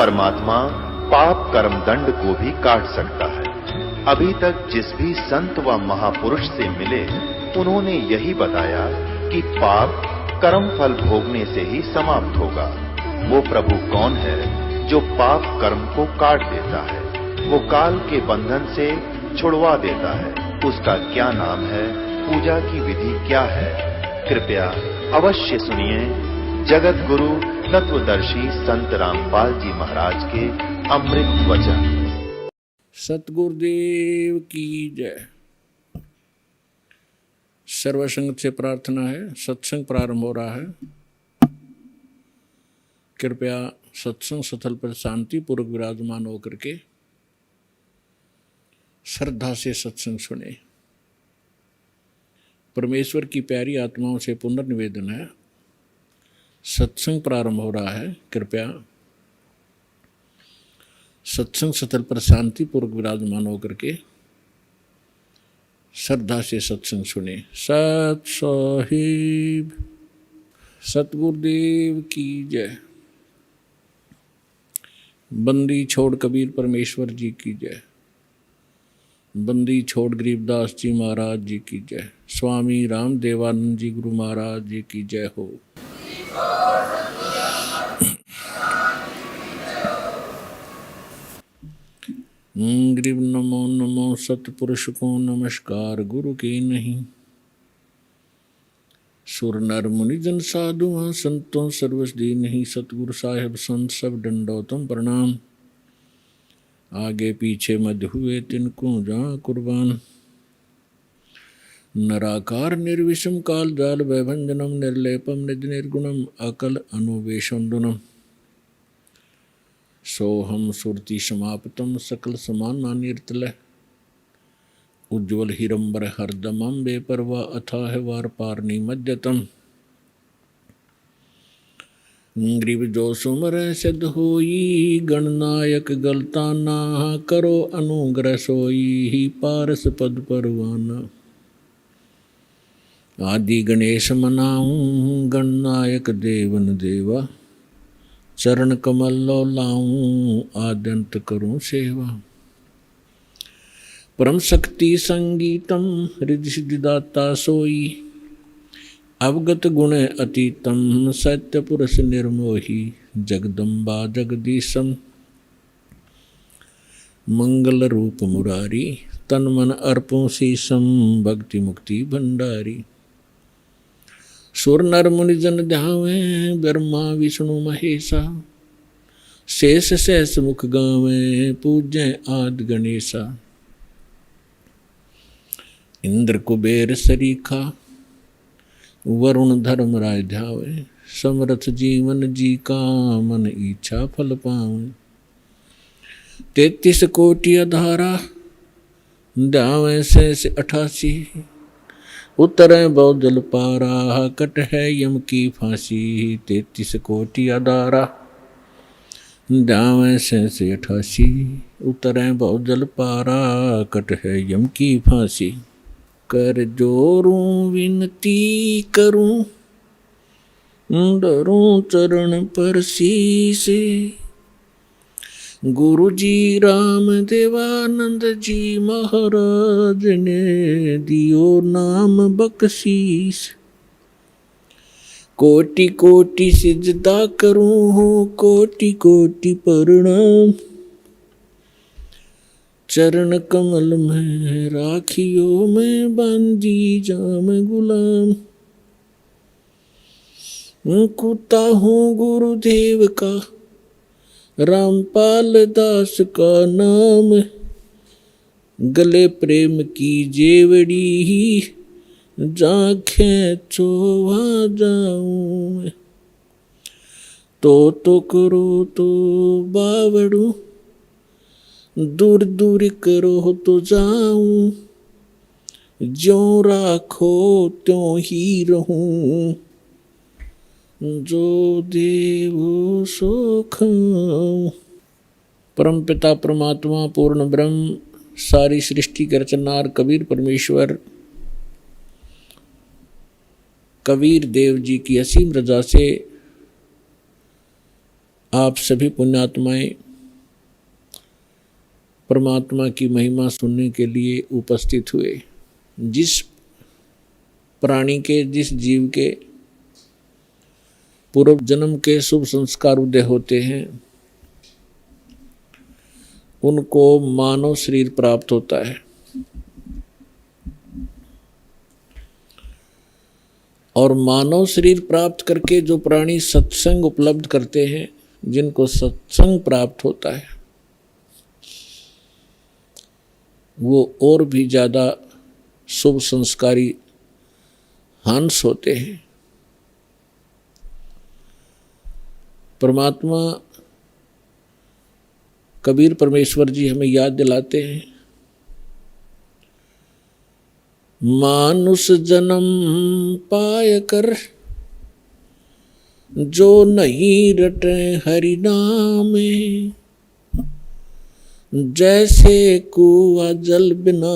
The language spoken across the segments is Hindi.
परमात्मा पाप कर्म दंड को भी काट सकता है। अभी तक जिस भी संत व महापुरुष से मिले, उन्होंने यही बताया कि पाप कर्म फल भोगने से ही समाप्त होगा। वो प्रभु कौन है जो पाप कर्म को काट देता है, वो काल के बंधन से छुड़वा देता है। उसका क्या नाम है, पूजा की विधि क्या है? कृपया अवश्य सुनिए जगत गुरु तत्वदर्शी संत रामपाल जी महाराज के अमृत वचन। सतगुरुदेव की जय। सर्वसंगत से प्रार्थना है, सत्संग प्रारंभ हो रहा है। कृपया सत्संग स्थल पर शांति पूर्वक विराजमान होकर के श्रद्धा से सत्संग सुने। परमेश्वर की प्यारी आत्माओं से पुनर्निवेदन है, सत्संग प्रारंभ हो रहा है। कृपया सत्संग स्थल पर शांति पूर्वक विराजमान होकर के श्रद्धा से सत्संग सुने। सत साहिब सतगुरुदेव की जय। बंदी छोड़ कबीर परमेश्वर जी की जय। बंदी छोड़ गरीबदास जी महाराज जी की जय। स्वामी राम देवानंद जी गुरु महाराज जी की जय हो। गरीब नमो नमो सतपुरुष को नमस्कार, गुरु के नहीं। सुर नर मुनि जन साधु संतों सर्वस दी नहीं। सतगुरु साहेब संत सब दंडोतम प्रणाम। आगे पीछे मध्य हुए तिनको जहाँ कुर्बान। नराकार निर्विषम काल जाल वैभंजनम निर्लेपम निज निर्गुणम अकल अनुवेशंदुनम। सोहम सुरति समाप्तम सकल समाना निर्तल। उज्ज्वल हिरंबर हरदमम बेपरवा अथाह वार पारनी मध्यतम। ग्रीव जो सुमर सिद्ध होई गणनायक गलताना। करो अनुग्रह सोई पारस पद परवाना। आदि गणेश मनाऊं गणनायक देवन देवा। चरण कमल लो लाऊं आद्यंत करूं सेवा। परम शक्ति संगीतम रिद्धि सिद्धिदाता सोई। अवगत गुण अतीतम सत्य पुरुष निर्मोही। जगदम्बा जगदीशम मंगल रूप मुरारी। तन मन अर्पों शीशम भक्ति मुक्ति भंडारी। सुर नर मुनि जन ध्यावे ब्रह्मा विष्णु महेशा। शेष सहस मुख गावे पूज्य आदि गणेशा। इंद्र कुबेर सरीखा वरुण धर्म राय ध्यावे। समरथ जीवन जी का मन इच्छा फल पावे। 33 कोटि अधारा ध्यावे शेष 88। उतरे बहुजल पारा कट है यम की फांसी। 33 कोटि अधारा ध्यावे शेष 88। उतरे बहुजल पारा कट है यम की फांसी। कर जोरूं विनती करूं डरूं चरण पर शीश। गुरु जी राम देवानंद जी महाराज ने दियो नाम बख्शीश। कोटि कोटि सिजदा करूं कोटि कोटि प्रणाम। चरण कमल में राखियो मैं बांधी जाम गुलाम। कुत्ता हूँ गुरुदेव का रामपाल दास का नाम। गले प्रेम की जेवड़ी जाखें चोवा जाऊं। तो करो तो बावड़ू दूर दूर करो तो जाऊं। ज्यों राखो त्यों ही रहूं। जो देवो सो खाऊं। परम पिता परमात्मा पूर्ण ब्रह्म सारी सृष्टि के रचनहार कबीर परमेश्वर कबीर देव जी की असीम रजा से आप सभी पुण्यात्माएं परमात्मा की महिमा सुनने के लिए उपस्थित हुए। जिस प्राणी के, जिस जीव के पूर्व जन्म के शुभ संस्कार उदय होते हैं उनको मानव शरीर प्राप्त होता है, और मानव शरीर प्राप्त करके जो प्राणी सत्संग उपलब्ध करते हैं, जिनको सत्संग प्राप्त होता है, वो और भी ज़्यादा शुभ संस्कारी हंस होते हैं। परमात्मा कबीर परमेश्वर जी हमें याद दिलाते हैं, मानुष जन्म पाय कर जो नहीं रटे हरि नामे, जैसे कुआं जल बिना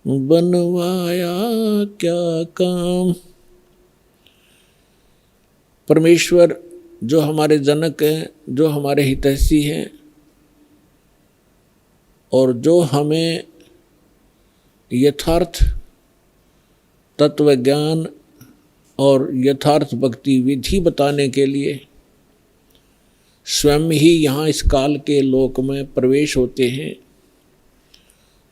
बनवाया क्या काम। परमेश्वर जो हमारे जनक हैं, जो हमारे हितैषी हैं, और जो हमें यथार्थ तत्व ज्ञान और यथार्थ भक्ति विधि बताने के लिए स्वयं ही यहाँ इस काल के लोक में प्रवेश होते हैं।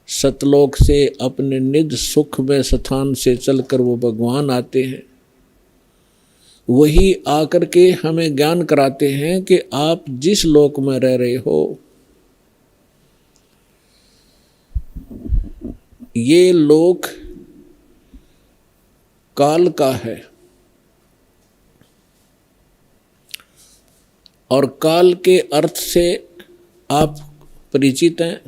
सतलोक से अपने निज सुख में स्थान से चलकर वो भगवान आते हैं। वही आकर के हमें ज्ञान कराते हैं कि आप जिस लोक में रह रहे हो, ये लोक काल का है, और काल के अर्थ से आप परिचित हैं।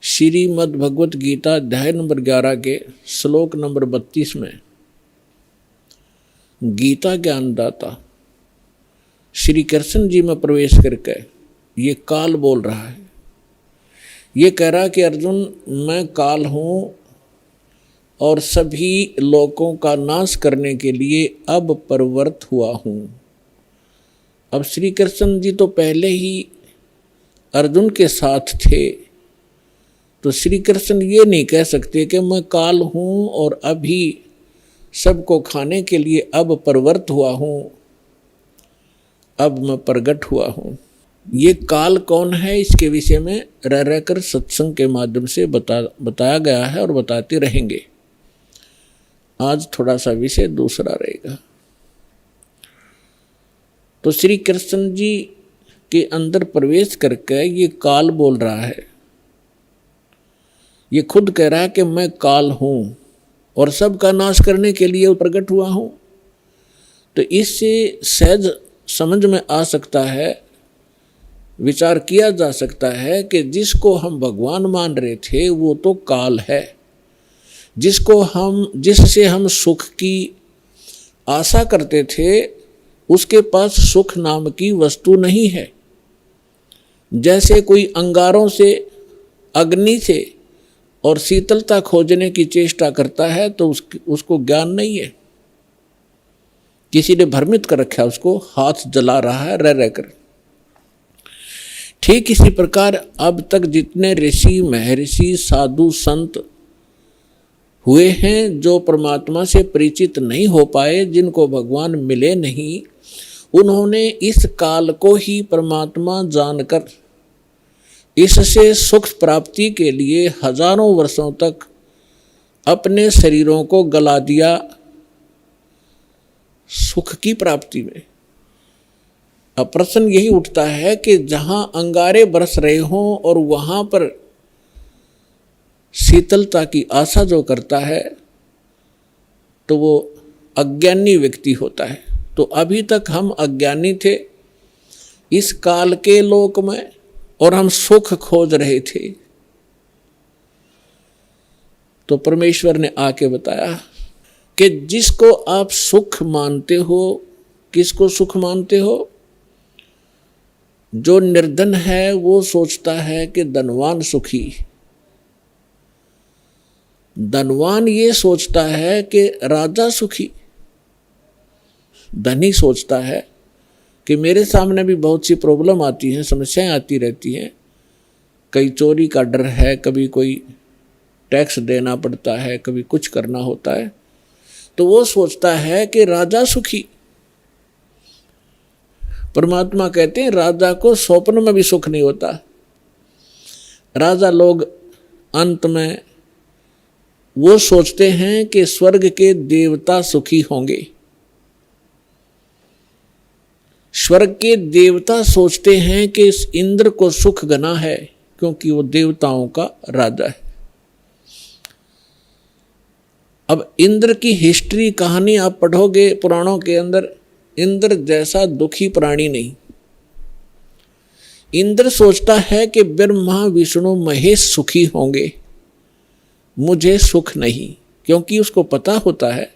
श्रीमद् भगवत गीता अध्याय नंबर 11 के श्लोक नंबर 32 में गीता ज्ञानदाता श्री कृष्ण जी में प्रवेश करके ये काल बोल रहा है। ये कह रहा कि अर्जुन, मैं काल हूँ और सभी लोकों का नाश करने के लिए अब प्रवृत्त हुआ हूँ। अब श्री कृष्ण जी तो पहले ही अर्जुन के साथ थे, तो श्री कृष्ण ये नहीं कह सकते कि मैं काल हूँ और अभी सबको खाने के लिए अब प्रवृत्त हुआ हूँ, अब मैं प्रगट हुआ हूँ। ये काल कौन है, इसके विषय में रह रहकर सत्संग के माध्यम से बताया गया है और बताते रहेंगे। आज थोड़ा सा विषय दूसरा रहेगा। तो श्री कृष्ण जी के अंदर प्रवेश करके ये काल बोल रहा है। ये खुद कह रहा है कि मैं काल हूँ और सबका नाश करने के लिए प्रकट हुआ हूँ। तो इससे सहज समझ में आ सकता है, विचार किया जा सकता है कि जिसको हम भगवान मान रहे थे वो तो काल है, जिससे हम सुख की आशा करते थे उसके पास सुख नाम की वस्तु नहीं है। जैसे कोई अंगारों से, अग्नि से और शीतलता खोजने की चेष्टा करता है तो उसको ज्ञान नहीं है, किसी ने भ्रमित कर रखा है, उसको हाथ जला रहा है रह रहकर। ठीक इसी प्रकार अब तक जितने ऋषि, महर्षि, साधु, संत हुए हैं जो परमात्मा से परिचित नहीं हो पाए, जिनको भगवान मिले नहीं, उन्होंने इस काल को ही परमात्मा जानकर इससे सुख प्राप्ति के लिए हजारों वर्षों तक अपने शरीरों को गला दिया सुख की प्राप्ति में। अब प्रश्न यही उठता है कि जहां अंगारे बरस रहे हों और वहां पर शीतलता की आशा जो करता है तो वो अज्ञानी व्यक्ति होता है। तो अभी तक हम अज्ञानी थे इस काल के लोक में और हम सुख खोज रहे थे। तो परमेश्वर ने आके बताया कि जिसको आप सुख मानते हो, किसको सुख मानते हो? जो निर्धन है वो सोचता है कि धनवान सुखी, धनवान ये सोचता है कि राजा सुखी। धनी सोचता है कि मेरे सामने भी बहुत सी प्रॉब्लम आती हैं, समस्याएं आती रहती हैं, कई चोरी का डर है, कभी कोई टैक्स देना पड़ता है, कभी कुछ करना होता है, तो वो सोचता है कि राजा सुखी। परमात्मा कहते हैं राजा को स्वप्न में भी सुख नहीं होता। राजा लोग अंत में वो सोचते हैं कि स्वर्ग के देवता सुखी होंगे। स्वर्ग के देवता सोचते हैं कि इस इंद्र को सुख घना है, क्योंकि वो देवताओं का राजा है। अब इंद्र की हिस्ट्री कहानी आप पढ़ोगे पुराणों के अंदर, इंद्र जैसा दुखी प्राणी नहीं। इंद्र सोचता है कि ब्रह्मा विष्णु महेश सुखी होंगे, मुझे सुख नहीं, क्योंकि उसको पता होता है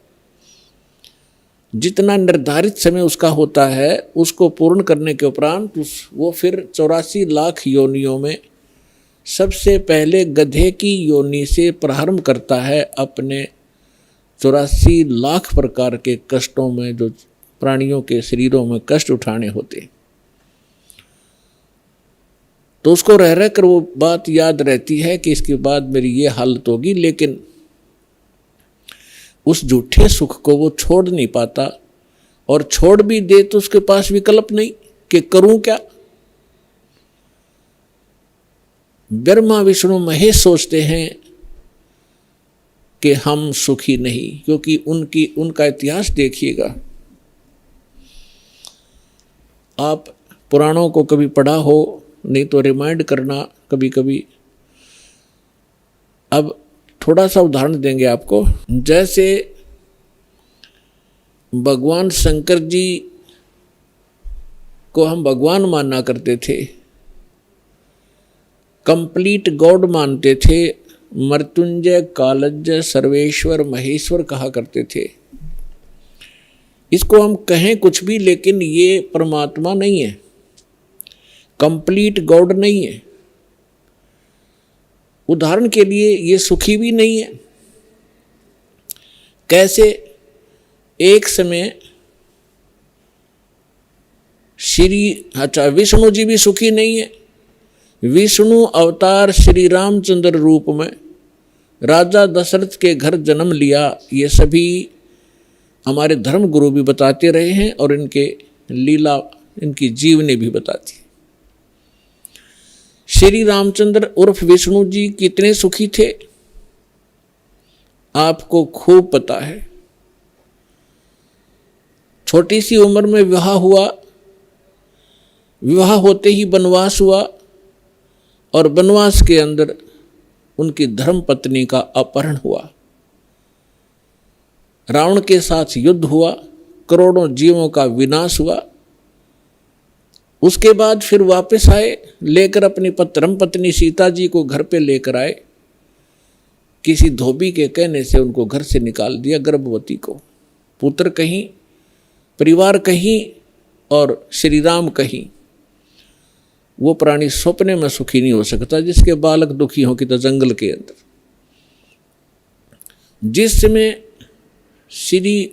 जितना निर्धारित समय उसका होता है उसको पूर्ण करने के उपरांत वो फिर 84 लाख योनियों में सबसे पहले गधे की योनि से प्रारंभ करता है अपने 84 लाख प्रकार के कष्टों में, जो प्राणियों के शरीरों में कष्ट उठाने होते। तो उसको रह रह कर वो बात याद रहती है कि इसके बाद मेरी ये हालत होगी, लेकिन उस झूठे सुख को वो छोड़ नहीं पाता, और छोड़ भी दे तो उसके पास विकल्प नहीं कि करूं क्या। ब्रह्मा विष्णु महेश सोचते हैं कि हम सुखी नहीं, क्योंकि उनका इतिहास देखिएगा। आप पुराणों को कभी पढ़ा हो, नहीं तो रिमाइंड करना कभी कभी। अब थोड़ा सा उदाहरण देंगे आपको। जैसे भगवान शंकर जी को हम भगवान माना करते थे, कंप्लीट गॉड मानते थे, मृत्युंजय कालज्य सर्वेश्वर महेश्वर कहा करते थे। इसको हम कहें कुछ भी, लेकिन ये परमात्मा नहीं है, कंप्लीट गॉड नहीं है। उदाहरण के लिए ये सुखी भी नहीं है। कैसे? एक समय विष्णु जी भी सुखी नहीं है। विष्णु अवतार श्री रामचंद्र रूप में राजा दशरथ के घर जन्म लिया, ये सभी हमारे धर्म गुरु भी बताते रहे हैं और इनके लीला, इनकी जीवनी भी बताती है। श्री रामचंद्र उर्फ विष्णु जी कितने सुखी थे आपको खूब पता है। छोटी सी उम्र में विवाह हुआ, विवाह होते ही वनवास हुआ, और वनवास के अंदर उनकी धर्म पत्नी का अपहरण हुआ। रावण के साथ युद्ध हुआ, करोड़ों जीवों का विनाश हुआ। उसके बाद फिर वापस आए, लेकर अपनी धर्म पत्नी सीता जी को घर पे लेकर आए। किसी धोबी के कहने से उनको घर से निकाल दिया, गर्भवती को। पुत्र कहीं, परिवार कहीं और श्री राम कहीं। वो प्राणी सपने में सुखी नहीं हो सकता जिसके बालक दुखी हो कि तो जंगल के अंदर। जिस समय श्री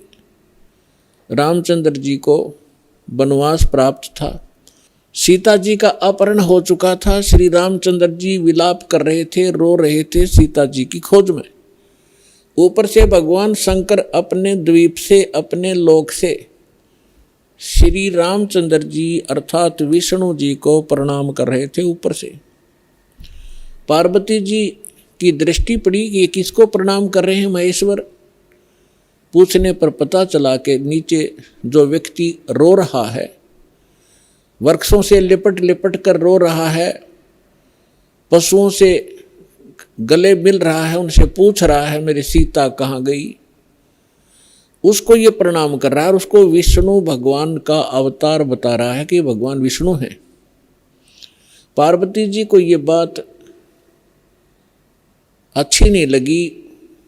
रामचंद्र जी को वनवास प्राप्त था, सीता जी का अपहरण हो चुका था, श्री रामचंद्र जी विलाप कर रहे थे, रो रहे थे सीता जी की खोज में। ऊपर से भगवान शंकर अपने द्वीप से, अपने लोक से श्री रामचंद्र जी अर्थात विष्णु जी को प्रणाम कर रहे थे। ऊपर से पार्वती जी की दृष्टि पड़ी कि ये किसको प्रणाम कर रहे हैं महेश्वर। पूछने पर पता चला कि नीचे जो व्यक्ति रो रहा है, वृक्षों से लिपट लिपट कर रो रहा है, पशुओं से गले मिल रहा है, उनसे पूछ रहा है मेरी सीता कहाँ गई, उसको ये प्रणाम कर रहा है। और उसको विष्णु भगवान का अवतार बता रहा है कि भगवान विष्णु हैं। पार्वती जी को ये बात अच्छी नहीं लगी,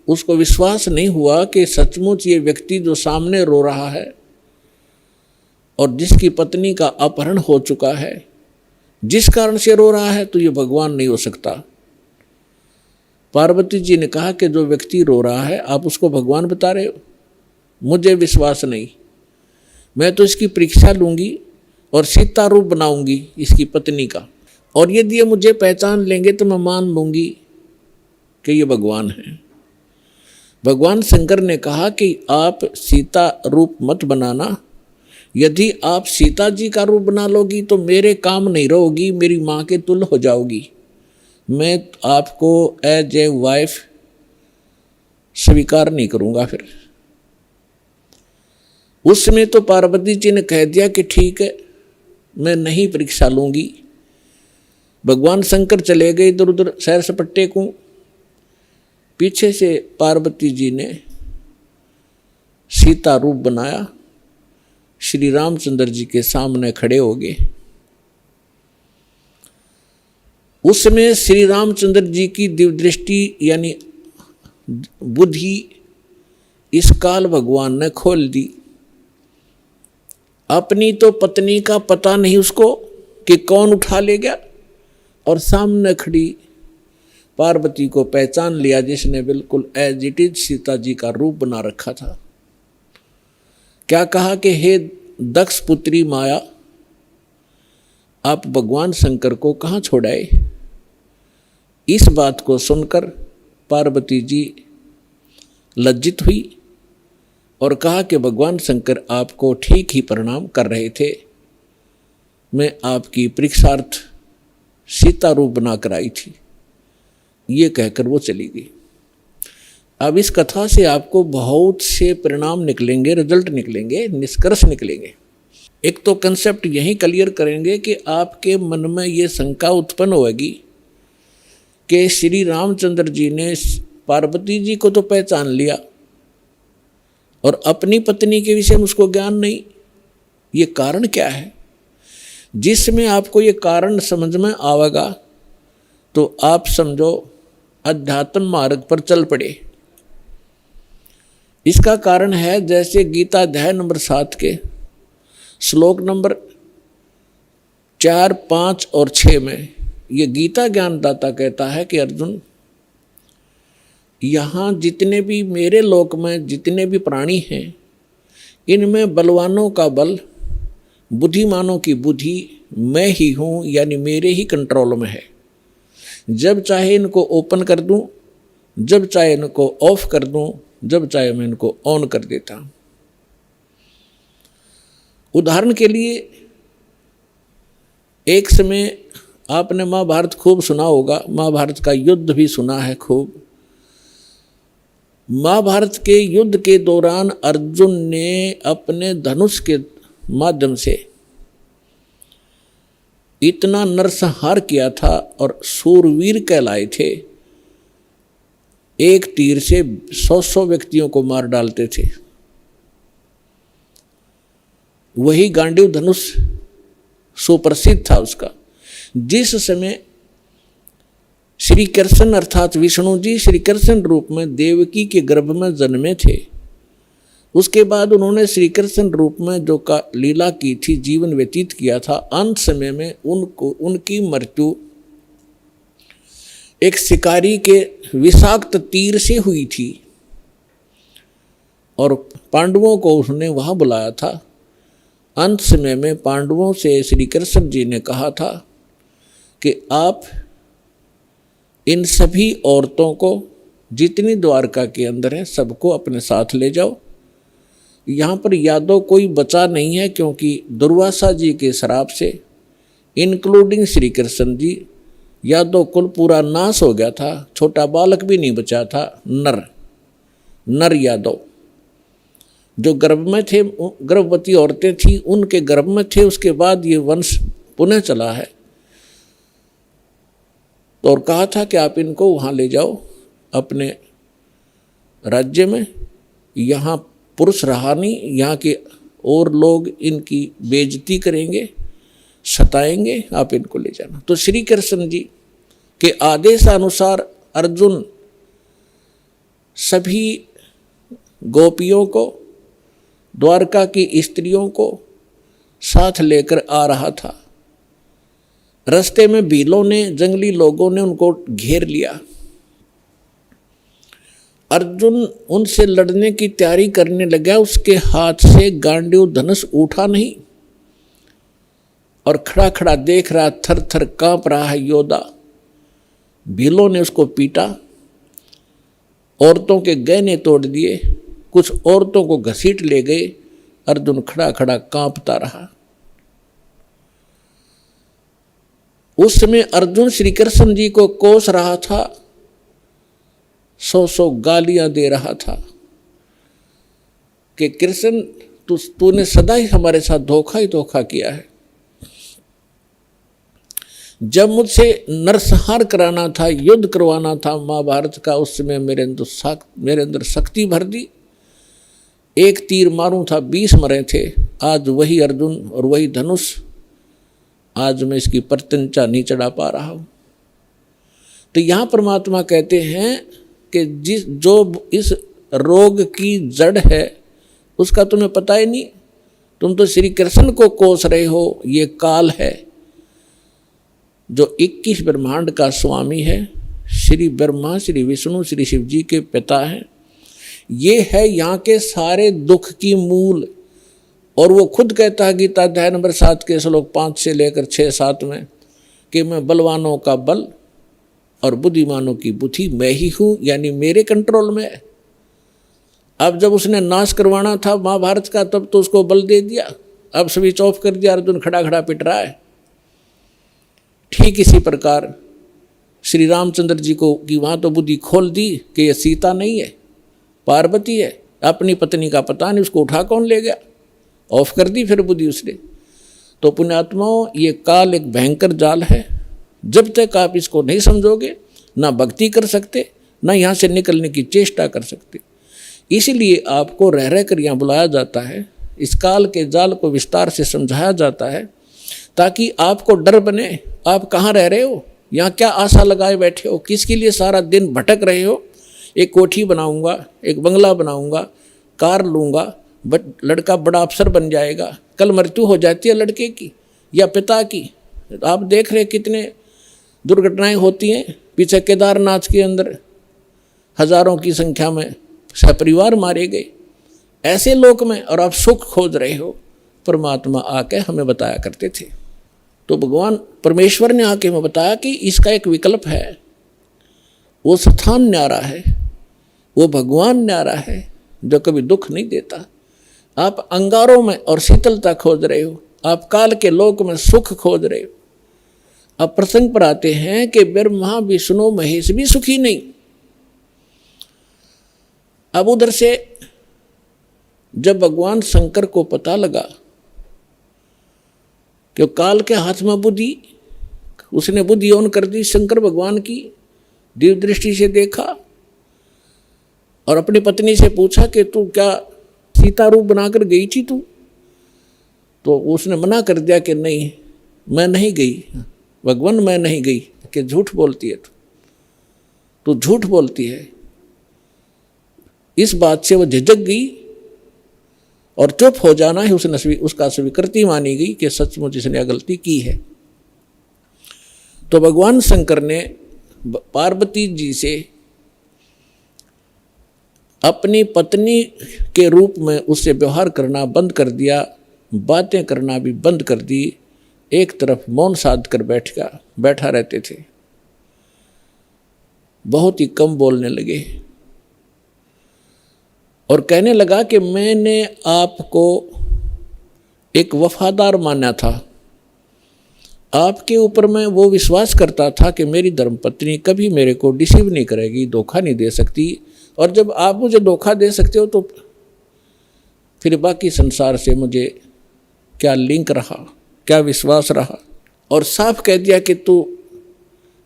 उसको विश्वास नहीं हुआ कि सचमुच ये व्यक्ति जो सामने रो रहा है और जिसकी पत्नी का अपहरण हो चुका है, जिस कारण से रो रहा है, तो ये भगवान नहीं हो सकता। पार्वती जी ने कहा कि जो व्यक्ति रो रहा है आप उसको भगवान बता रहे हो, मुझे विश्वास नहीं, मैं तो इसकी परीक्षा लूंगी और सीता रूप बनाऊंगी इसकी पत्नी का, और यदि ये मुझे पहचान लेंगे तो मैं मान लूंगी कि ये भगवान है। भगवान शंकर ने कहा कि आप सीता रूप मत बनाना, यदि आप सीता जी का रूप बना लोगी तो मेरे काम नहीं रहोगी, मेरी माँ के तुल्य हो जाओगी, मैं आपको एज ए वाइफ स्वीकार नहीं करूँगा। फिर उस समय तो पार्वती जी ने कह दिया कि ठीक है, मैं नहीं परीक्षा लूँगी। भगवान शंकर चले गए इधर उधर सैर सपट्टे को। पीछे से पार्वती जी ने सीता रूप बनाया, श्री रामचंद्र जी के सामने खड़े हो गए। उस समय श्री रामचंद्र जी की दिव्य दृष्टि यानी बुद्धि इस काल भगवान ने खोल दी। अपनी तो पत्नी का पता नहीं उसको कि कौन उठा ले गया, और सामने खड़ी पार्वती को पहचान लिया जिसने बिल्कुल as it is Sita ji का रूप बना रखा था। क्या कहा कि हे दक्ष पुत्री माया, आप भगवान शंकर को कहाँ छोड़ाए। इस बात को सुनकर पार्वती जी लज्जित हुई और कहा कि भगवान शंकर आपको ठीक ही प्रणाम कर रहे थे, मैं आपकी परीक्षार्थ सीता रूप बनाकर आई थी। ये कहकर वो चली गई। अब इस कथा से आपको बहुत से परिणाम निकलेंगे, रिजल्ट निकलेंगे, निष्कर्ष निकलेंगे। एक तो कंसेप्ट यही क्लियर करेंगे कि आपके मन में ये शंका उत्पन्न होगी कि श्री रामचंद्र जी ने पार्वती जी को तो पहचान लिया और अपनी पत्नी के विषय में उसको ज्ञान नहीं। ये कारण क्या है? जिसमें आपको ये कारण समझ में आवेगा तो आप समझो अध्यात्म मार्ग पर चल पड़े। इसका कारण है जैसे गीता अध्याय नंबर 7 के श्लोक नंबर 4, 5 और 6 में ये गीता ज्ञानदाता कहता है कि अर्जुन, यहाँ जितने भी मेरे लोक में जितने भी प्राणी हैं, इनमें बलवानों का बल, बुद्धिमानों की बुद्धि मैं ही हूँ, यानी मेरे ही कंट्रोल में है। जब चाहे इनको ओपन कर दूँ, जब चाहे इनको ऑफ कर दूँ, जब चाहे मैं इनको ऑन कर देता हूँ। उदाहरण के लिए एक समय आपने महाभारत खूब सुना होगा, महाभारत का युद्ध भी सुना है खूब। महाभारत के युद्ध के दौरान अर्जुन ने अपने धनुष के माध्यम से इतना नरसंहार किया था और सूरवीर कहलाए थे। एक तीर से 100 व्यक्तियों को मार डालते थे। वही गांडीव धनुष सुप्रसिद्ध था उसका। जिस समय श्री कृष्ण अर्थात विष्णु जी श्री कृष्ण रूप में देवकी के गर्भ में जन्मे थे, उसके बाद उन्होंने श्री कृष्ण रूप में जो का लीला की थी, जीवन व्यतीत किया था, अंत समय में उनकी मृत्यु एक शिकारी के विषाक्त तीर से हुई थी और पांडवों को उसने वहां बुलाया था। अंत समय में पांडवों से श्री कृष्ण जी ने कहा था कि आप इन सभी औरतों को जितनी द्वारका के अंदर हैं सबको अपने साथ ले जाओ। यहाँ पर यादव कोई बचा नहीं है, क्योंकि दुर्वासा जी के श्राप से इंक्लूडिंग श्री कृष्ण जी यादव कुल पूरा नाश हो गया था। छोटा बालक भी नहीं बचा था। नर यादव जो गर्भ में थे, गर्भवती औरतें थी उनके गर्भ में थे। उसके बाद ये वंश पुनः चला है। तो और कहा था कि आप इनको वहाँ ले जाओ अपने राज्य में, यहाँ पुरुष रहा नहीं, यहाँ के और लोग इनकी बेइज्जती करेंगे, सताएंगे, आप इनको ले जाना। तो श्री कृष्ण जी के आदेशानुसार अर्जुन सभी गोपियों को, द्वारका की स्त्रियों को साथ लेकर आ रहा था। रास्ते में भीलों ने, जंगली लोगों ने उनको घेर लिया। अर्जुन उनसे लड़ने की तैयारी करने लगा। उसके हाथ से गांडीव धनुष उठा नहीं। और खड़ा खड़ा देख रहा, थर थर कांप रहा है योद्धा। भीलों ने उसको पीटा, औरतों के गहने तोड़ दिए, कुछ औरतों को घसीट ले गए। अर्जुन खड़ा खड़ा कांपता रहा। उस समय अर्जुन श्री कृष्ण जी को कोस रहा था, 100 गालियां दे रहा था कि कृष्ण तूने सदा ही हमारे साथ धोखा ही धोखा किया है। जब मुझसे नरसंहार कराना था, युद्ध करवाना था महाभारत का, उस समय मेरे अंदर शक्ति भर दी। एक तीर मारूं था 20 मरे थे। आज वही अर्जुन और वही धनुष, आज मैं इसकी प्रत्यंचा नहीं चढ़ा पा रहा हूं। तो यहां परमात्मा कहते हैं कि जो इस रोग की जड़ है उसका तुम्हें पता ही नहीं। तुम तो श्री कृष्ण को कोस रहे हो। ये काल है जो 21 ब्रह्मांड का स्वामी है। श्री ब्रह्मा, श्री विष्णु, श्री शिव जी के पिता हैं। ये है यहाँ के सारे दुख की मूल। और वो खुद कहता है गीता अध्याय नंबर 7 के श्लोक 5 से लेकर 6-7 में कि मैं बलवानों का बल और बुद्धिमानों की बुद्धि मैं ही हूँ, यानी मेरे कंट्रोल में। अब जब उसने नाश करवाना था महाभारत का, तब तो उसको बल दे दिया, अब स्विच ऑफ कर दिया। अर्जुन खड़ा खड़ा पिट रहा है। ठीक इसी प्रकार श्री रामचंद्र जी को की वहाँ तो बुद्धि खोल दी कि ये सीता नहीं है, पार्वती है। अपनी पत्नी का पता नहीं, उसको उठा कौन ले गया, ऑफ कर दी फिर बुद्धि उसने। तो पुण्यात्माओं, ये काल एक भयंकर जाल है। जब तक आप इसको नहीं समझोगे, ना भक्ति कर सकते, ना यहाँ से निकलने की चेष्टा कर सकते। इसीलिए आपको रह रह कर यहाँ बुलाया जाता है, इस काल के जाल को विस्तार से समझाया जाता है, ताकि आपको डर बने। आप कहाँ रह रहे हो, यहाँ क्या आशा लगाए बैठे हो, किसके लिए सारा दिन भटक रहे हो। एक कोठी बनाऊंगा, एक बंगला बनाऊंगा, कार लूँगा, लड़का बड़ा अफसर बन जाएगा। कल मृत्यु हो जाती है लड़के की या पिता की। आप देख रहे कितने दुर्घटनाएं होती हैं। पीछे केदारनाथ के अंदर हजारों की संख्या में सपरिवार मारे गए ऐसे लोक में, और आप सुख खोज रहे हो। परमात्मा आके हमें बताया करते थे। तो भगवान परमेश्वर ने आके हमें बताया कि इसका एक विकल्प है। वो स्थान न्यारा है, वो भगवान न्यारा है जो कभी दुख नहीं देता। आप अंगारों में और शीतलता खोज रहे हो, आप काल के लोक में सुख खोज रहे हो। अब प्रसंग पर आते हैं कि ब्रह्मा विष्णु महेश भी सुखी नहीं। अब उधर से जब भगवान शंकर को पता लगा कि काल के हाथ में बुद्धि, उसने बुद्धि ऑन कर दी। शंकर भगवान की दिव्य दृष्टि से देखा और अपनी पत्नी से पूछा कि तू क्या सीता रूप बनाकर गई थी तू? तो उसने मना कर दिया कि नहीं, मैं नहीं गई भगवान, मैं नहीं गई। कि झूठ बोलती है तू झूठ बोलती है। इस बात से वो झिझक गई और चुप हो जाना ही उसका स्वीकृति मानी गई कि सचमुच इसने गलती की है। तो भगवान शंकर ने पार्वती जी से अपनी पत्नी के रूप में उससे व्यवहार करना बंद कर दिया, बातें करना भी बंद कर दी। एक तरफ मौन साध कर बैठा रहते थे, बहुत ही कम बोलने लगे और कहने लगा कि मैंने आपको एक वफादार माना था, आपके ऊपर मैं वो विश्वास करता था कि मेरी धर्मपत्नी कभी मेरे को डिसीव नहीं करेगी, धोखा नहीं दे सकती। और जब आप मुझे धोखा दे सकते हो तो फिर बाकी संसार से मुझे क्या लिंक रहा, क्या विश्वास रहा। और साफ कह दिया कि तू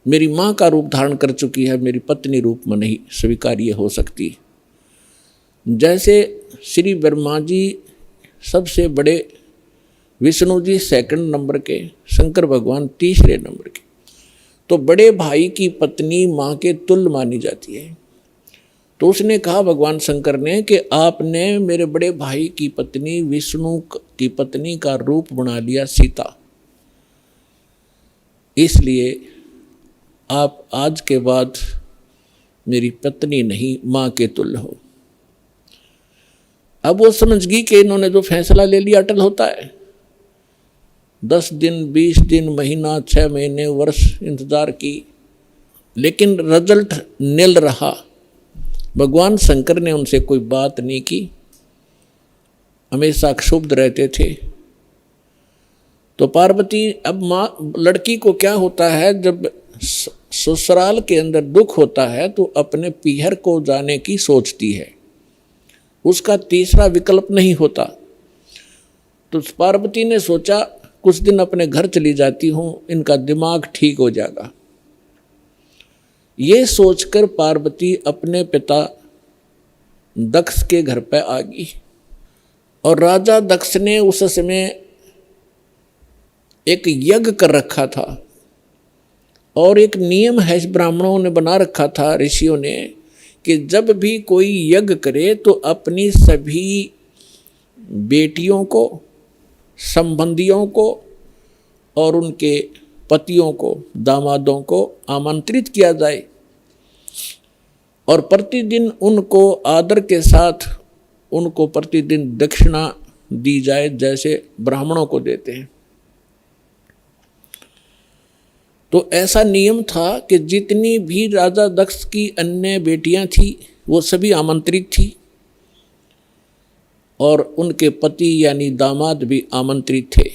मेरी माँ का रूप धारण कर चुकी है, मेरी पत्नी रूप में नहीं स्वीकार्य हो सकती। जैसे श्री ब्रह्मा जी सबसे बड़े, विष्णु जी सेकंड नंबर के, शंकर भगवान तीसरे नंबर के। तो बड़े भाई की पत्नी माँ के तुल्य मानी जाती है। तो उसने कहा भगवान शंकर ने कि आपने मेरे बड़े भाई की पत्नी विष्णु की पत्नी का रूप बना लिया सीता, इसलिए आप आज के बाद मेरी पत्नी नहीं माँ के तुल्य हो। अब वो समझ गई कि इन्होंने जो फैसला ले लिया अटल होता है। 10 दिन, 20 दिन, महीना, 6 महीने, वर्ष इंतजार की, लेकिन रिजल्ट निल रहा। भगवान शंकर ने उनसे कोई बात नहीं की, हमेशा क्षुब्ध रहते थे। तो पार्वती, अब माँ, लड़की को क्या होता है, जब ससुराल के अंदर दुख होता है तो अपने पीहर को जाने की सोचती है, उसका तीसरा विकल्प नहीं होता। तो पार्वती ने सोचा कुछ दिन अपने घर चली जाती हूँ, इनका दिमाग ठीक हो जाएगा। ये सोचकर पार्वती अपने पिता दक्ष के घर पर आ गई। और राजा दक्ष ने उस समय एक यज्ञ कर रखा था, और एक नियम है ब्राह्मणों ने बना रखा था, ऋषियों ने, कि जब भी कोई यज्ञ करे तो अपनी सभी बेटियों को, संबंधियों को और उनके पतियों को, दामादों को आमंत्रित किया जाए और प्रतिदिन उनको आदर के साथ उनको प्रतिदिन दक्षिणा दी जाए, जैसे ब्राह्मणों को देते हैं। तो ऐसा नियम था कि जितनी भी राजा दक्ष की अन्य बेटियां थी वो सभी आमंत्रित थी, और उनके पति यानी दामाद भी आमंत्रित थे।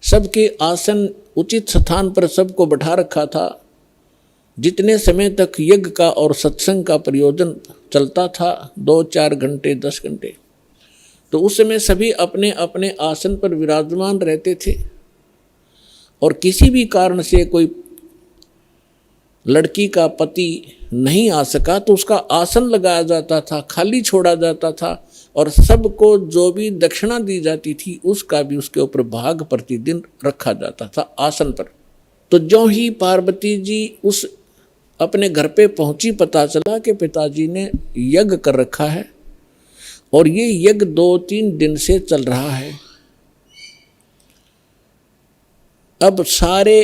सबके आसन उचित स्थान पर सबको बैठा रखा था। जितने समय तक यज्ञ का और सत्संग का प्रयोजन चलता था, 2-4 घंटे, 10 घंटे, तो उस समय सभी अपने अपने आसन पर विराजमान रहते थे। और किसी भी कारण से कोई लड़की का पति नहीं आ सका तो उसका आसन लगाया जाता था, खाली छोड़ा जाता था, और सबको जो भी दक्षिणा दी जाती थी उसका भी उसके ऊपर भाग प्रतिदिन रखा जाता था आसन पर। तो ज्यों ही पार्वती जी उस अपने घर पे पहुंची, पता चला कि पिताजी ने यज्ञ कर रखा है, और ये यज्ञ 2-3 दिन से चल रहा है। अब सारे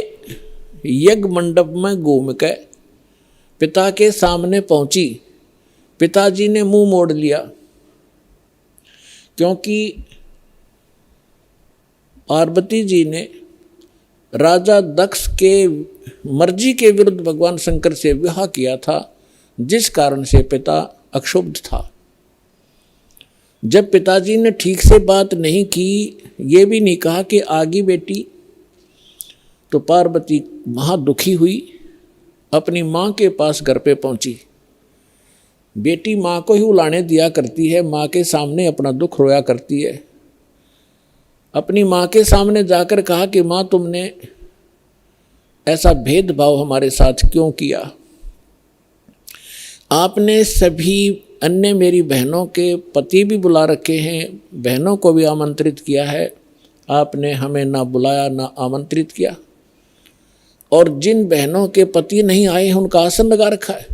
यज्ञ मंडप में घूम के पिता के सामने पहुंची। पिताजी ने मुंह मोड़ लिया, क्योंकि पार्वती जी ने राजा दक्ष के मर्जी के विरुद्ध भगवान शंकर से विवाह किया था, जिस कारण से पिता अक्षुब्ध था। जब पिताजी ने ठीक से बात नहीं की, ये भी नहीं कहा कि आगी बेटी, तो पार्वती महादुखी हुई, अपनी माँ के पास घर पे पहुंची। बेटी माँ को ही उलाने दिया करती है, माँ के सामने अपना दुख रोया करती है। अपनी माँ के सामने जाकर कहा कि माँ, तुमने ऐसा भेदभाव हमारे साथ क्यों किया? आपने सभी अन्य मेरी बहनों के पति भी बुला रखे हैं, बहनों को भी आमंत्रित किया है, आपने हमें ना बुलाया ना आमंत्रित किया। और जिन बहनों के पति नहीं आए हैं उनका आसन लगा रखा है,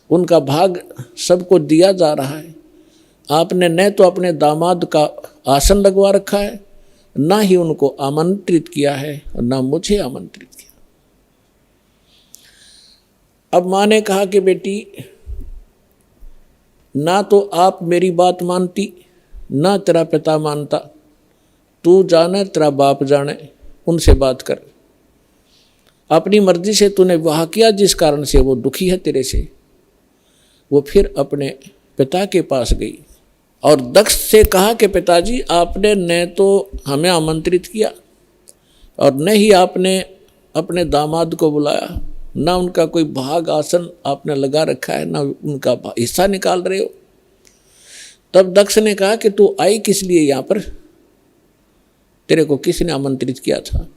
उनका भाग सबको दिया जा रहा है। आपने न तो अपने दामाद का आसन लगवा रखा है, ना ही उनको आमंत्रित किया है, और ना मुझे आमंत्रित किया। अब माँ ने कहा कि बेटी, ना तो आप मेरी बात मानती, ना तेरा पिता मानता, तू जाने तेरा बाप जाने, उनसे बात कर। अपनी मर्जी से तूने विवाह किया, जिस कारण से वो दुखी है तेरे से। वो फिर अपने पिता के पास गई और दक्ष से कहा कि पिताजी, आपने न तो हमें आमंत्रित किया और न ही आपने अपने दामाद को बुलाया, ना उनका कोई भाग आसन आपने लगा रखा है, ना उनका हिस्सा निकाल रहे हो। तब दक्ष ने कहा कि तू आई किस लिए यहाँ पर, तेरे को किसने आमंत्रित किया था?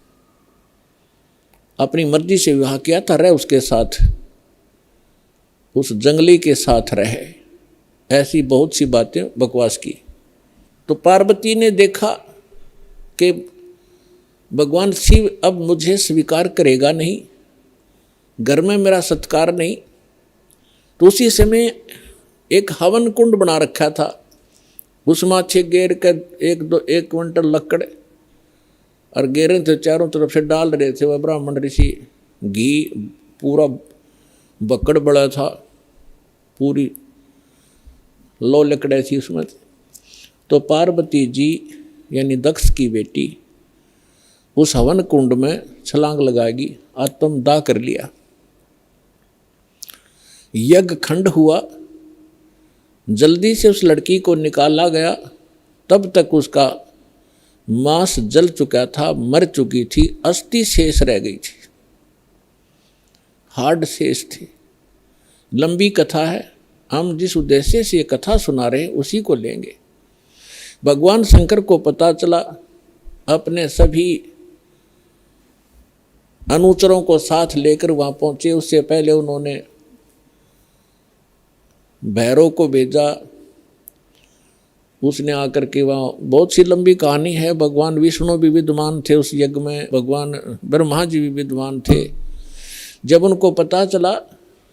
अपनी मर्जी से विवाह किया था, रह उसके साथ, उस जंगली के साथ रहे। ऐसी बहुत सी बातें बकवास की। तो पार्वती ने देखा कि भगवान शिव अब मुझे स्वीकार करेगा नहीं, घर में मेरा सत्कार नहीं। तो उसी समय एक हवन कुंड बना रखा था, उसमें 6 गेर का 1 क्विंटल लकड़ और गेरे थे, चारों तरफ से डाल रहे थे वह ब्राह्मण ऋषि। घी पूरा बकड़ बड़ा था, पूरी लो लकड़े थी उसमें। तो पार्वती जी यानी दक्ष की बेटी उस हवन कुंड में छलांग लगाएगी, आत्मदाह कर लिया। यज्ञ खंड हुआ, जल्दी से उस लड़की को निकाला गया। तब तक उसका मांस जल चुका था, मर चुकी थी, अस्थि शेष रह गई थी, हार्ड शेष थी। लंबी कथा है, हम जिस उद्देश्य से ये कथा सुना रहे हैं उसी को लेंगे। भगवान शंकर को पता चला, अपने सभी अनुचरों को साथ लेकर वहां पहुंचे। उससे पहले उन्होंने भैरव को भेजा, उसने आकर के वहाँ, बहुत सी लंबी कहानी है। भगवान विष्णु भी विद्वान थे उस यज्ञ में, भगवान ब्रह्मा जी भी विद्वान थे। जब उनको पता चला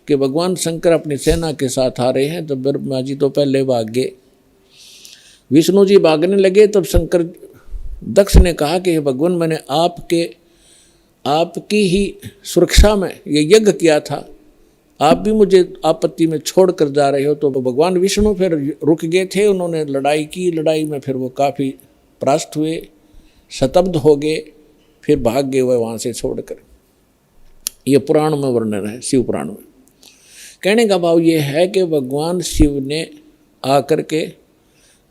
कि भगवान शंकर अपनी सेना के साथ आ रहे हैं तो ब्रह्मा जी तो पहले भाग गए, विष्णु जी भागने लगे। तब शंकर दक्ष ने कहा कि हे भगवान, मैंने आपकी ही सुरक्षा में ये यज्ञ किया था, आप भी मुझे आपत्ति में छोड़ कर जा रहे हो। तो भगवान विष्णु फिर रुक गए थे, उन्होंने लड़ाई की। लड़ाई में फिर वो काफ़ी परास्त हुए, शतब्द हो गए, फिर भाग गए वह वहाँ से छोड़कर। ये पुराण में वर्णन है, शिव पुराण में। कहने का भाव ये है कि भगवान शिव ने आकर के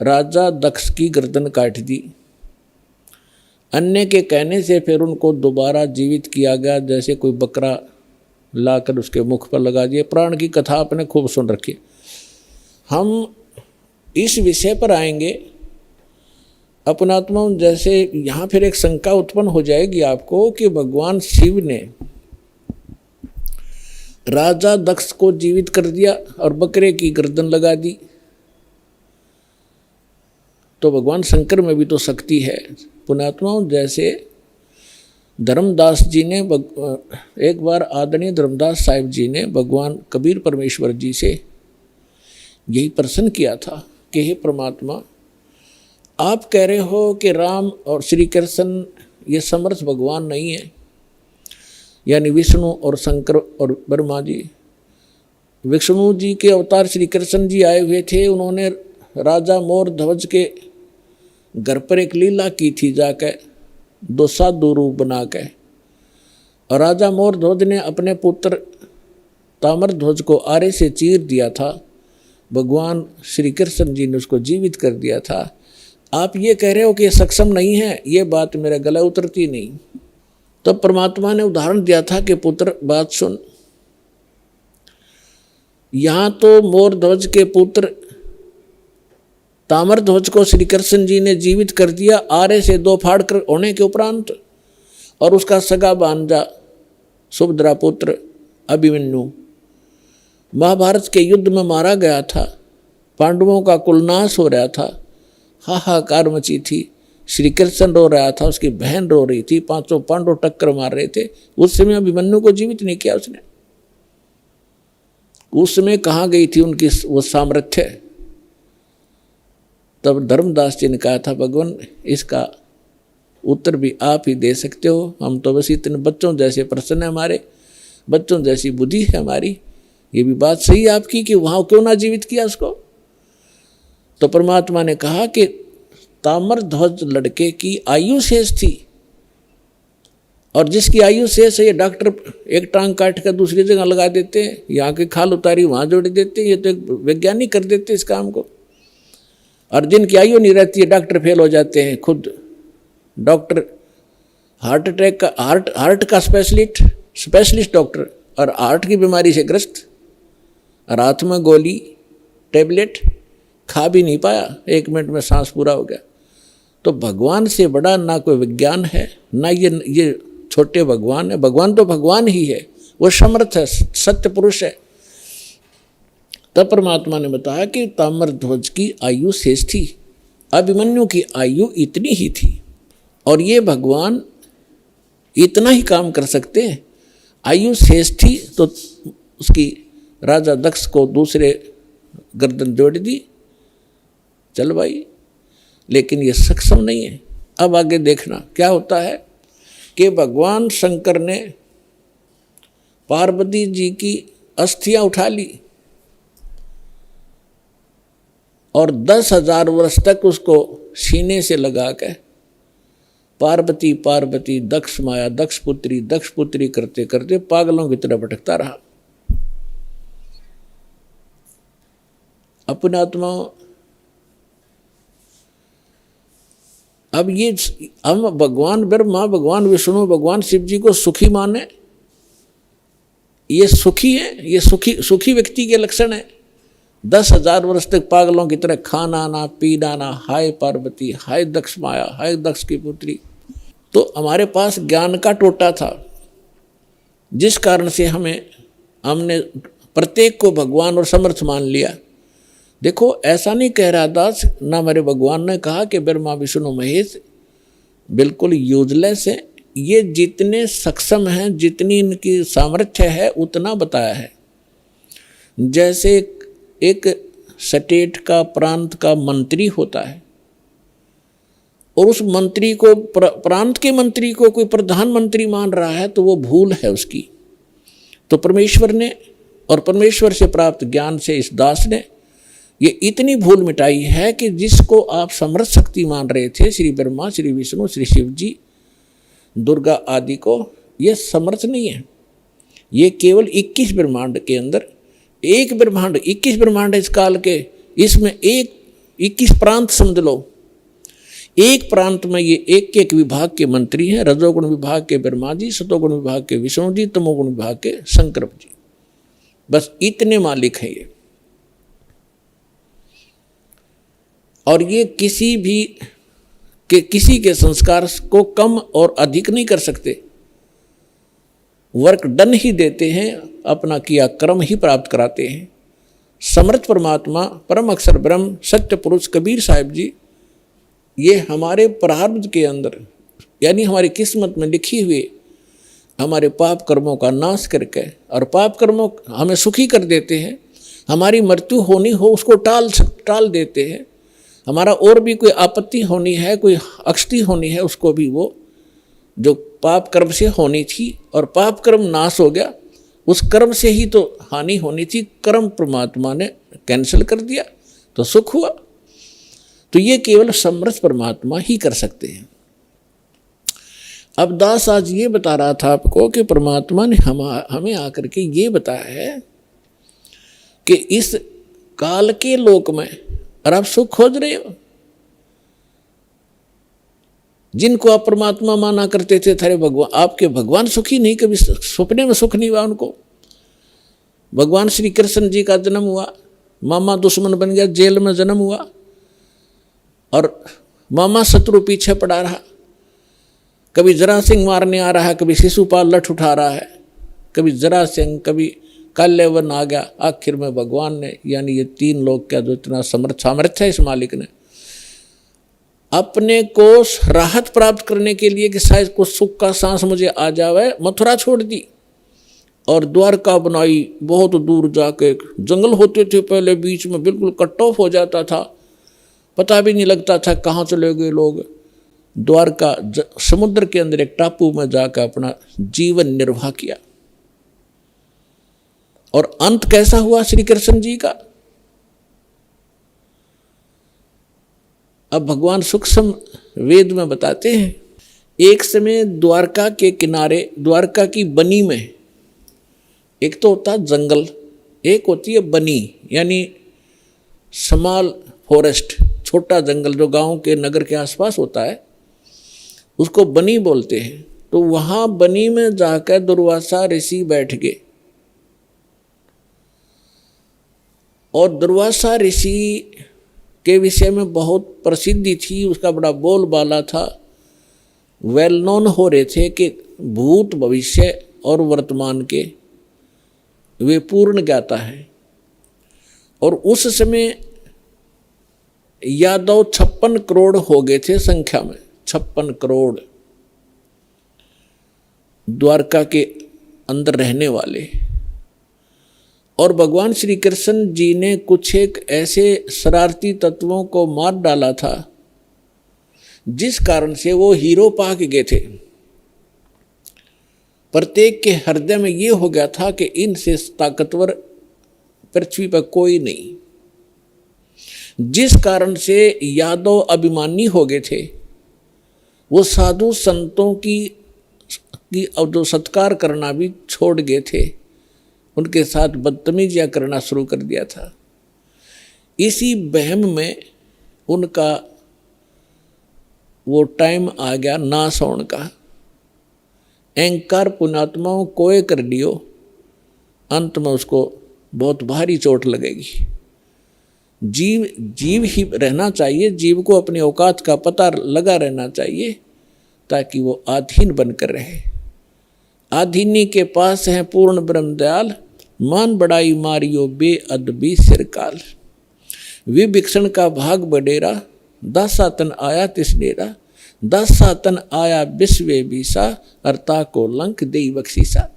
राजा दक्ष की गर्दन काट दी। अन्य के कहने से फिर उनको दोबारा जीवित किया गया, जैसे कोई बकरा लाकर उसके मुख पर लगा दिए। प्राण की कथा आपने खूब सुन रखी। हम इस विषय पर आएंगे अपनात्मा। जैसे यहाँ फिर एक शंका उत्पन्न हो जाएगी आपको कि भगवान शिव ने राजा दक्ष को जीवित कर दिया और बकरे की गर्दन लगा दी, तो भगवान शंकर में भी तो शक्ति है। पुण्यात्मा, जैसे धर्मदास जी ने एक बार आदरणीय धर्मदास साहिब जी ने भगवान कबीर परमेश्वर जी से यही प्रश्न किया था कि हे परमात्मा, आप कह रहे हो कि राम और श्री कृष्ण ये समर्थ भगवान नहीं है, यानी विष्णु और शंकर और ब्रह्मा जी। विष्णु जी के अवतार श्री कृष्ण जी आए हुए थे, उन्होंने राजा मोर ध्वज के घर पर एक लीला की थी, जाकर दो साधु रूप बना के। और राजा मोर ध्वज ने अपने पुत्र ताम्र ध्वज को आरे से चीर दिया था, भगवान श्री कृष्ण जी ने उसको जीवित कर दिया था। आप ये कह रहे हो कि ये सक्षम नहीं है, ये बात मेरे गले उतरती नहीं। तब परमात्मा ने उदाहरण दिया था कि पुत्र बात सुन, यहाँ तो मोर ध्वज के पुत्र ताम्र ध्वज को श्री कृष्ण जी ने जीवित कर दिया आरे से दो फाड़ कर होने के उपरांत, और उसका सगा भांजा सुभद्रा पुत्र अभिमन्यु महाभारत के युद्ध में मारा गया था। पांडवों का कुलनाश हो रहा था, हाहाकार मची थी। श्री कृष्ण रो रहा था, उसकी बहन रो रही थी, पांचों पांडव टक्कर मार रहे थे। उस समय अभिमन्यु को जीवित नहीं किया उसने। उस समय कहाँ गई थी उनकी वो सामर्थ्य? तब धर्मदास जी ने कहा था, भगवान इसका उत्तर भी आप ही दे सकते हो, हम तो बस इतने बच्चों जैसे प्रश्न है हमारे, बच्चों जैसी बुद्धि है हमारी। ये भी बात सही है आपकी कि वहाँ क्यों ना जीवित किया उसको। तो परमात्मा ने कहा कि ताम्र ध्वज लड़के की आयु शेष थी, और जिसकी आयु शेष है ये डॉक्टर एक टांग काट कर दूसरी जगह लगा देते हैं, यहाँ की खाल उतारी वहाँ जोड़ देते हैं, ये तो एक वैज्ञानिक कर देते हैं इस काम को। और जिनकी आयु नहीं रहती है डॉक्टर फेल हो जाते हैं। खुद डॉक्टर हार्ट अटैक का हार्ट का स्पेशलिस्ट डॉक्टर और हार्ट की बीमारी से ग्रस्त, रात में गोली टेबलेट खा भी नहीं पाया, 1 मिनट में सांस पूरा हो गया। तो भगवान से बड़ा ना कोई विज्ञान है, ना ये छोटे भगवान है। भगवान तो भगवान ही है, वो समर्थ है, सत्य पुरुष है। तब परमात्मा ने बताया कि ताम्र ध्वज की आयु शेष थी, अभिमन्यु की आयु इतनी ही थी, और ये भगवान इतना ही काम कर सकते हैं। आयु शेष थी तो उसकी राजा दक्ष को दूसरे गर्दन जोड़ दी, चल भाई, लेकिन ये सक्षम नहीं है। अब आगे देखना क्या होता है कि भगवान शंकर ने पार्वती जी की अस्थियां उठा ली और 10,000 वर्ष तक उसको सीने से लगा के पार्वती पार्वती दक्ष माया दक्ष पुत्री करते करते पागलों की तरह भटकता रहा। अपने आत्मा अब ये हम भगवान ब्रह्मा भगवान विष्णु भगवान शिव जी को सुखी माने, ये सुखी है, ये सुखी व्यक्ति के लक्षण है। 10,000 वर्ष तक पागलों की तरह खाना ना पीना ना, हाय पार्वती हाय दक्ष माया हाय दक्ष की पुत्री। तो हमारे पास ज्ञान का टोटा था, जिस कारण से हमने प्रत्येक को भगवान और समर्थ मान लिया। देखो ऐसा नहीं कह रहा दास, ना मेरे भगवान ने कहा कि ब्रह्मा विष्णु महेश बिल्कुल यूजलेस है। ये जितने सक्षम हैं, जितनी इनकी सामर्थ्य है उतना बताया है। जैसे एक स्टेट का प्रांत का मंत्री होता है और उस मंत्री को प्रांत के मंत्री को कोई प्रधानमंत्री मान रहा है तो वो भूल है उसकी। तो परमेश्वर ने और परमेश्वर से प्राप्त ज्ञान से इस दास ने ये इतनी भूल मिटाई है कि जिसको आप समर्थ शक्ति मान रहे थे, श्री ब्रह्मा श्री विष्णु श्री शिव जी दुर्गा आदि को, ये समर्थ नहीं है। ये केवल 21 ब्रह्मांड के अंदर एक ब्रह्मांड, 21 ब्रह्मांड इस काल के, इसमें 21 प्रांत समझ लो। एक प्रांत में ये एक विभाग के मंत्री हैं। रजोगुण विभाग के ब्रह्मा जी, सतोगुण विभाग के विष्णु जी, तमोगुण विभाग के शंकर जी। बस इतने मालिक हैं ये। और ये किसी के संस्कार को कम और अधिक नहीं कर सकते। वर्क डन ही देते हैं, अपना किया कर्म ही प्राप्त कराते हैं। समर्थ परमात्मा परम अक्षर ब्रह्म सत्य पुरुष कबीर साहिब जी, ये हमारे प्रारब्ध के अंदर यानी हमारी किस्मत में लिखी हुई हमारे पाप कर्मों का नाश करके, और पाप कर्मों हमें सुखी कर देते हैं। हमारी मृत्यु होनी हो उसको टाल देते हैं। हमारा और भी कोई आपत्ति होनी है, कोई अक्षति होनी है, उसको भी वो जो पाप कर्म से होनी थी और पाप कर्म नाश हो गया, उस कर्म से ही तो हानि होनी थी, कर्म परमात्मा ने कैंसिल कर दिया तो सुख हुआ। तो ये केवल समर्थ परमात्मा ही कर सकते हैं। अब दास आज ये बता रहा था आपको कि परमात्मा ने हमें आकर के ये बताया है कि इस काल के लोक में और आप सुख खोज रहे हो। जिनको आप परमात्मा माना करते थे, थारे भगवान, आपके भगवान सुखी नहीं, कभी सपने में सुख नहीं हुआ उनको। भगवान श्री कृष्ण जी का जन्म हुआ, मामा दुश्मन बन गया, जेल में जन्म हुआ और मामा शत्रु पीछे पड़ा रहा। कभी जरा सिंह मारने आ रहा है, कभी शिशुपाल लठ उठा रहा है, कभी जरा सिंह, कभी काल्यवन आ गया। आखिर में भगवान ने, यानी ये 3 लोग का जो इतना सामर्थ्य है इस मालिक ने, अपने को राहत प्राप्त करने के लिए कि शायद कुछ सुख का सांस मुझे आ जावे, मथुरा छोड़ दी और द्वारका बनाई। बहुत दूर जाके जंगल होते थे पहले, बीच में बिल्कुल कट ऑफ हो जाता था, पता भी नहीं लगता था कहाँ चले गए लोग। द्वारका समुद्र के अंदर एक टापू में जाकर अपना जीवन निर्वाह किया। और अंत कैसा हुआ श्री कृष्ण जी का? अब भगवान सूक्ष्म वेद में बताते हैं, एक समय द्वारका के किनारे, द्वारका की बनी में, एक तो होता जंगल, एक होती है बनी यानी स्मॉल फॉरेस्ट, छोटा जंगल जो गांव के नगर के आसपास होता है, उसको बनी बोलते हैं। तो वहां बनी में जाकर दुर्वासा ऋषि बैठ गए और दुर्वासा ऋषि के विषय में बहुत प्रसिद्धि थी, उसका बड़ा बोलबाला था, वेल नोन हो रहे थे कि भूत भविष्य और वर्तमान के वे पूर्ण ज्ञाता है। और उस समय यादव 56 करोड़ हो गए थे संख्या में, 56 करोड़ द्वारका के अंदर रहने वाले। और भगवान श्री कृष्ण जी ने कुछ एक ऐसे शरारती तत्वों को मार डाला था जिस कारण से वो हीरो पा के गए थे। प्रत्येक के हृदय में ये हो गया था कि इनसे ताकतवर पृथ्वी पर कोई नहीं। जिस कारण से यादव अभिमानी हो गए थे, वो साधु संतों की अब जो सत्कार करना भी छोड़ गए थे, उनके साथ बदतमीजियाँ करना शुरू कर दिया था। इसी बहम में उनका वो टाइम आ गया नाश होने का। अहंकार पुण्यात्माओं कोय कर लियो, अंत में उसको बहुत भारी चोट लगेगी। जीव ही रहना चाहिए, जीव को अपनी औकात का पता लगा रहना चाहिए ताकि वो आधीन बनकर रहे। आधीनी के पास है पूर्ण ब्रह्म दयाल, मान बड़ाई मारियो बेअदबी सिरकाल। विभीषण का भाग बडेरा, दासातन आया तिस डेरा, दासातन आया विश्वे बीसा, अर्ता को लंक देई बख्शीसा।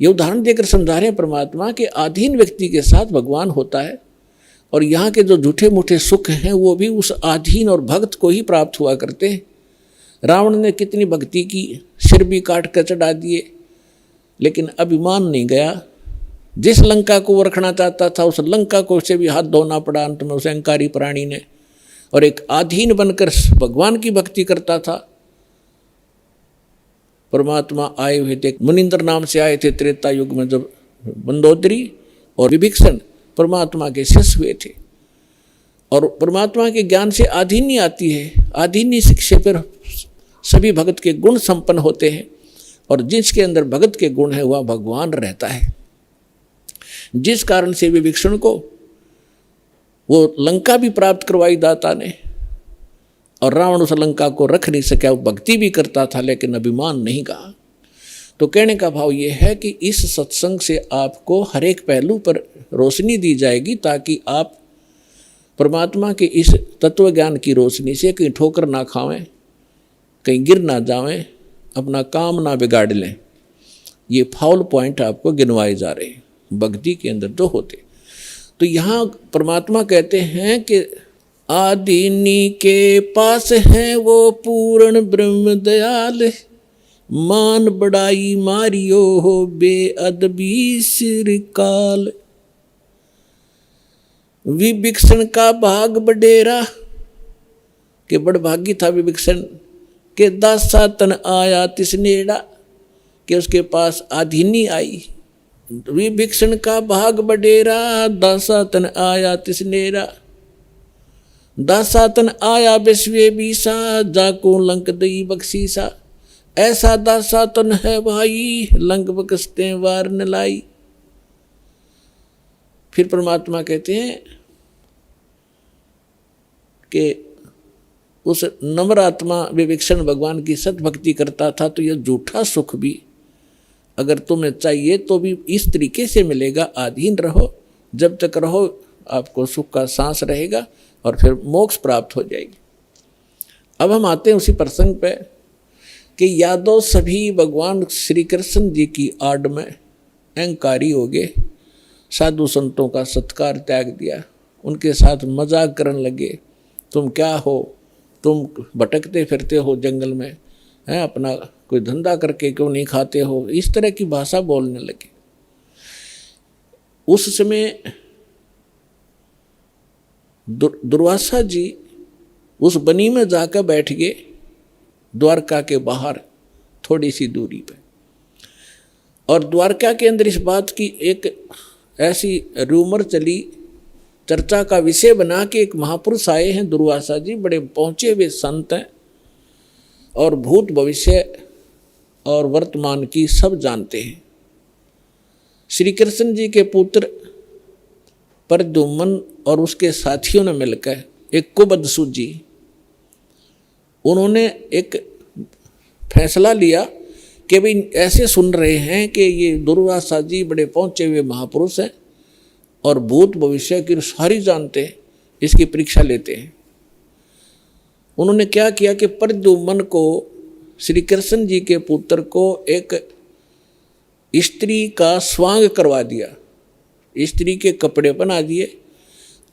ये उदाहरण देकर समझा रहे हैं परमात्मा के अधीन व्यक्ति के साथ भगवान होता है, और यहाँ के जो झूठे मूठे सुख हैं वो भी उस अधीन और भक्त को ही प्राप्त हुआ करते हैं। रावण ने कितनी भक्ति की, सिर भी काट कर चढ़ा दिए, लेकिन अभिमान नहीं गया। जिस लंका को वो रखना चाहता था उस लंका को से भी हाथ धोना पड़ा अंत में उस अहंकारी प्राणी ने, और एक अधीन बनकर भगवान की भक्ति करता था। परमात्मा आए हुए थे, मुनिंद्र नाम से आए थे त्रेता युग में, जब मंदोदरी और विभीषण परमात्मा के शिष्य हुए थे। और परमात्मा के ज्ञान से आधीनी आती है, आधीनी शिक्षा पर सभी भगत के गुण संपन्न होते हैं, और जिसके अंदर भगत के गुण है वह भगवान रहता है। जिस कारण से विभीषण को वो लंका भी प्राप्त करवाई दाता ने, और रावण उस लंका को रख नहीं सका। वो भक्ति भी करता था लेकिन अभिमान नहीं कहा। तो कहने का भाव ये है कि इस सत्संग से आपको हर एक पहलू पर रोशनी दी जाएगी, ताकि आप परमात्मा के इस तत्व ज्ञान की रोशनी से कहीं ठोकर ना खावें, कहीं गिर ना जावें, अपना काम ना बिगाड़ लें। ये फाउल पॉइंट आपको गिनवाए जा रहे हैं भक्ति के अंदर जो होते। तो यहाँ परमात्मा कहते हैं कि आदीनी के पास है वो पूर्ण ब्रह्म दयाल, मान बड़ाई मारियो हो बेअदबी सिरकाल। विभीषण का भाग बडेरा, के बड़भागी था विभीषण, के दासातन आया तिसनेड़ा, के उसके पास आधीनी आई। विभीषण का भाग बडेरा, दासातन आया तिसनेड़ा, दासातन आया विश्वे बीसा, जाको लंक दई बख्शीसा। ऐसा दासातन है भाई, लंक बख्शते वार न लाई। फिर परमात्मा कहते हैं कि उस नम्र आत्मा विभीषण भगवान की सतभक्ति करता था, तो यह झूठा सुख भी अगर तुम्हें चाहिए तो भी इस तरीके से मिलेगा। अधीन रहो, जब तक रहो आपको सुख का सांस रहेगा और फिर मोक्ष प्राप्त हो जाएगी। अब हम आते हैं उसी प्रसंग पे कि यादव सभी भगवान श्री कृष्ण जी की आड़ में अहंकारी हो गए, साधु संतों का सत्कार त्याग दिया, उनके साथ मजाक करने लगे। तुम क्या हो, तुम भटकते फिरते हो जंगल में, हैं अपना कोई धंधा करके क्यों नहीं खाते हो, इस तरह की भाषा बोलने लगे। उस समय दुर्वासा जी उस बनी में जाकर बैठ गए, द्वारका के बाहर थोड़ी सी दूरी पे। और द्वारका के अंदर इस बात की एक ऐसी रूमर चली, चर्चा का विषय बना कि एक महापुरुष आए हैं दुर्वासा जी, बड़े पहुँचे हुए संत हैं और भूत भविष्य और वर्तमान की सब जानते हैं। श्री कृष्ण जी के पुत्र प्रद्युम्न और उसके साथियों ने मिलकर एक कुबद सूझी, उन्होंने एक फैसला लिया कि भाई ऐसे सुन रहे हैं कि ये दुर्वासा जी बड़े पहुँचे हुए महापुरुष हैं और भूत भविष्य की सारी जानते हैं, इसकी परीक्षा लेते हैं। उन्होंने क्या किया कि प्रद्युम्न को, श्री कृष्ण जी के पुत्र को, एक स्त्री का स्वांग करवा दिया, स्त्री के कपड़े बना दिए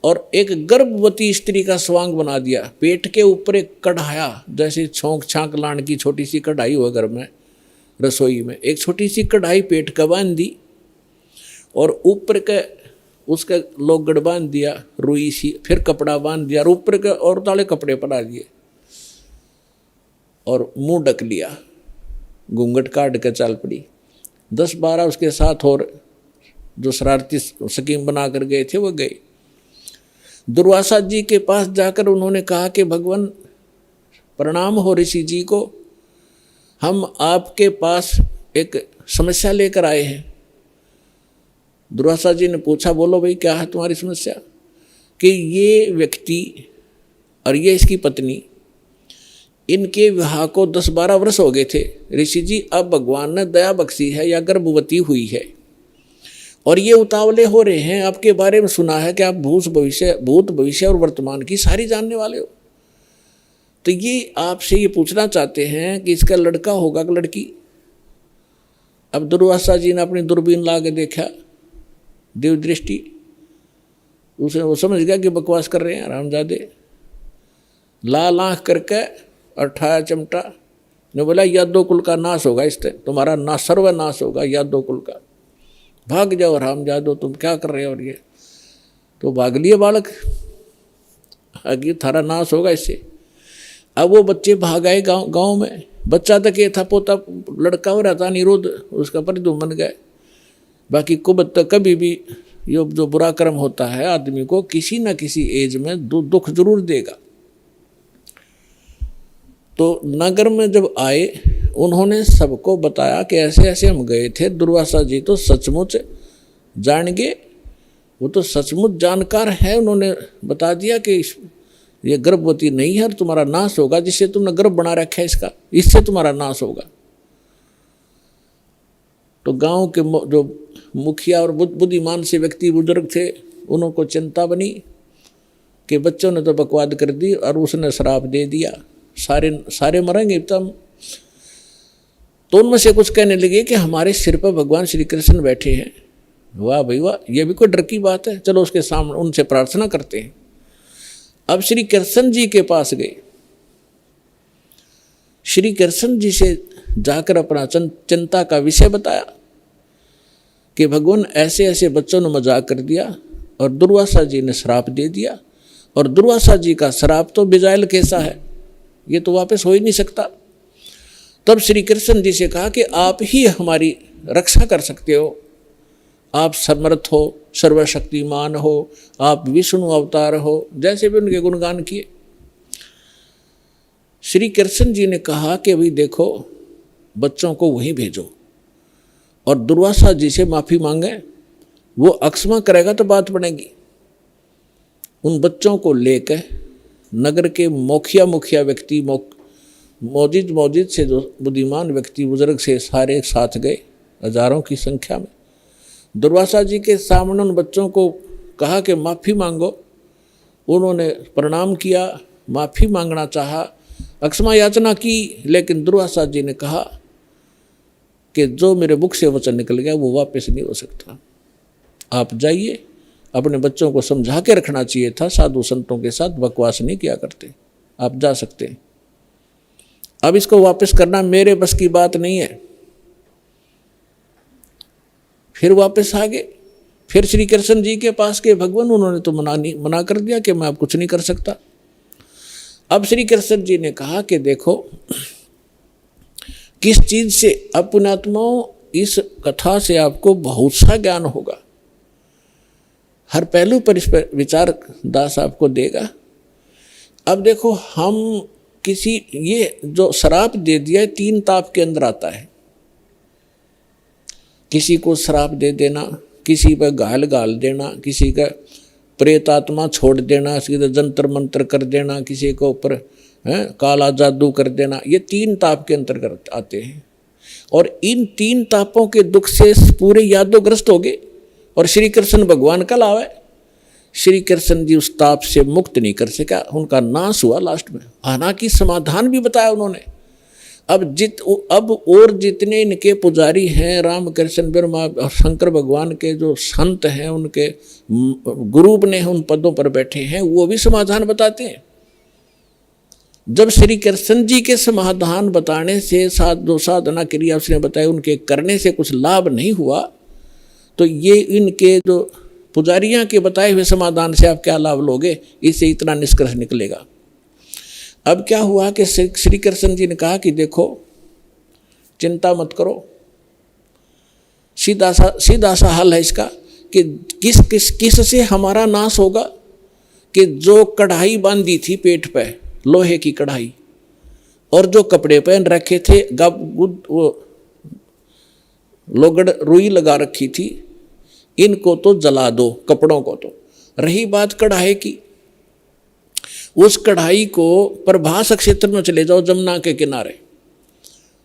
और एक गर्भवती स्त्री का स्वांग बना दिया। पेट के ऊपर एक कढ़ाया, जैसे छोंक छांक लाने की छोटी सी कढ़ाई हो घर में रसोई में, एक छोटी सी कढ़ाई पेट का बांध दी और ऊपर के उसके लोग गड़ बांध दिया रुई सी, फिर कपड़ा बांध दिया और ऊपर के और ताले कपड़े पड़ा दिए और मुंह ढक लिया, घूंघट काट के चल पड़ी। 10-12 उसके साथ और जो शरारती स्कीम बना कर गए थे वो गए। दुर्वासा जी के पास जाकर उन्होंने कहा कि भगवान प्रणाम हो ऋषि जी को, हम आपके पास एक समस्या लेकर आए हैं। दुर्वासा जी ने पूछा, बोलो भाई क्या है तुम्हारी समस्या? कि ये व्यक्ति और ये इसकी पत्नी, इनके विवाह को 10-12 वर्ष हो गए थे ऋषि जी, अब भगवान ने दया बख्शी है या गर्भवती हुई है और ये उतावले हो रहे हैं। आपके बारे में सुना है कि आप भूत भविष्य और वर्तमान की सारी जानने वाले हो, तो ये आपसे ये पूछना चाहते हैं कि इसका लड़का होगा कि लड़की? अब दुर्वासा जी ने अपनी दूरबीन ला के देखा, देव दृष्टि, उसे वो समझ गया कि बकवास कर रहे हैं रामजादे। लाल आँख करके और ठाया चिमटा ने बोला, यादव कुल का नाश होगा, इससे तुम्हारा ना सर्वनाश होगा यादव कुल का, भाग जाओ रामजादो, तुम क्या कर रहे हो? और ये तो भाग लिए बालक, आगे थारा नाश होगा इससे। अब वो बच्चे भाग आए गाँव में। बच्चा तक ये था, पोता लड़का हो रहा था निरुद्ध, उसका परिधुम बन गए। बाकी कुबत तक कभी भी ये जो बुरा कर्म होता है आदमी को किसी न किसी एज में दुख जरूर देगा। तो नगर में जब आए उन्होंने सबको बताया कि ऐसे ऐसे हम गए थे। दुर्वासा जी तो सचमुच जान गए, वो तो सचमुच जानकार है। उन्होंने बता दिया कि ये गर्भवती नहीं है और तुम्हारा नाश होगा, जिससे तुमने गर्भ बना रखा है इसका, इससे तुम्हारा नाश होगा। तो गांव के जो मुखिया और बुद्धिमान से व्यक्ति बुजुर्ग थे, उनको चिंता बनी कि बच्चों ने तो बकवाद कर दी और उसने श्राप दे दिया, सारे मरेंगे तब। तो उनमें से कुछ कहने लगे कि हमारे सिर पर भगवान श्री कृष्ण बैठे हैं। वाह भाई वाह, ये भी कोई डर की बात है, चलो उसके सामने उनसे प्रार्थना करते हैं। अब श्री कृष्ण जी के पास गए। श्री कृष्ण जी से जाकर अपना चिंता का विषय बताया कि भगवान ऐसे ऐसे बच्चों ने मजाक कर दिया और दुर्वासा जी ने श्राप दे दिया, और दुर्वासा जी का श्राप तो बिजाइल कैसा है, ये तो वापस हो ही नहीं सकता। तब श्री कृष्ण जी से कहा कि आप ही हमारी रक्षा कर सकते हो, आप समर्थ हो, सर्वशक्तिमान हो, आप विष्णु अवतार हो, जैसे भी उनके गुणगान किए। श्री कृष्ण जी ने कहा कि भाई देखो, बच्चों को वहीं भेजो और दुर्वासा जी से माफ़ी मांगे, वो अक्षमा करेगा तो बात बनेगी। उन बच्चों को लेकर नगर के मुखिया व्यक्ति, मौजिद से जो बुद्धिमान व्यक्ति बुजुर्ग से सारे साथ गए, हजारों की संख्या में। दुर्वासा जी के सामने उन बच्चों को कहा कि माफ़ी मांगो। उन्होंने प्रणाम किया, माफ़ी मांगना चाहा, अक्षमा याचना की, लेकिन दुर्वासा जी ने कहा कि जो मेरे मुख से वचन निकल गया वो वापस नहीं हो सकता। आप जाइए, अपने बच्चों को समझा के रखना चाहिए था, साधु संतों के साथ बकवास नहीं किया करते, आप जा सकते हैं। अब इसको वापस करना मेरे बस की बात नहीं है। फिर वापस आ गए, फिर श्री कृष्ण जी के पास गए। भगवान उन्होंने तो मना कर दिया कि मैं अब कुछ नहीं कर सकता। अब श्री कृष्ण जी ने कहा कि देखो, किस चीज से, अब पुण्यात्माओं इस कथा से आपको बहुत सा ज्ञान होगा, हर पहलू पर इस पर विचार दास आपको देगा। अब देखो, हम किसी, ये जो श्राप दे दिया 3 ताप के अंदर आता है। किसी को श्राप दे देना, किसी पर गाल देना, किसी का प्रेत आत्मा छोड़ देना, किसी का जंतर मंत्र कर देना, किसी के ऊपर काला जादू कर देना, ये 3 ताप के अंतर्गत आते हैं। और इन 3 तापों के दुख से पूरे यादोग्रस्त हो गए और श्री कृष्ण भगवान कल आवे। श्री कृष्ण जी उस ताप से मुक्त नहीं कर सका, उनका नाश हुआ लास्ट में। हालांकि समाधान भी बताया उन्होंने। अब और जितने इनके पुजारी हैं, राम कृष्ण ब्रह्मा और शंकर भगवान के जो संत हैं, उनके गुरु ने उन पदों पर बैठे हैं, वो भी समाधान बताते हैं। जब श्री कृष्ण जी के समाधान बताने से जो साधना क्रिया उसने बताई, उनके करने से कुछ लाभ नहीं हुआ, तो ये इनके जो पुजारियां के बताए हुए समाधान से आप क्या लाभ लोगे, इससे इतना निष्कर्ष निकलेगा। अब क्या हुआ कि श्री कृष्ण जी ने कहा कि देखो चिंता मत करो, सीधा सा हल है इसका कि किस से हमारा नाश होगा, कि जो कढ़ाई बांधी थी पेट पे, लोहे की कढ़ाई, और जो कपड़े पहन रखे थे वो लोगड़ रुई लगा रखी थी, इनको तो जला दो, कपड़ों को तो। रही बात कढ़ाई की, उस कढ़ाई को प्रभास क्षेत्र में चले जाओ, जमुना के किनारे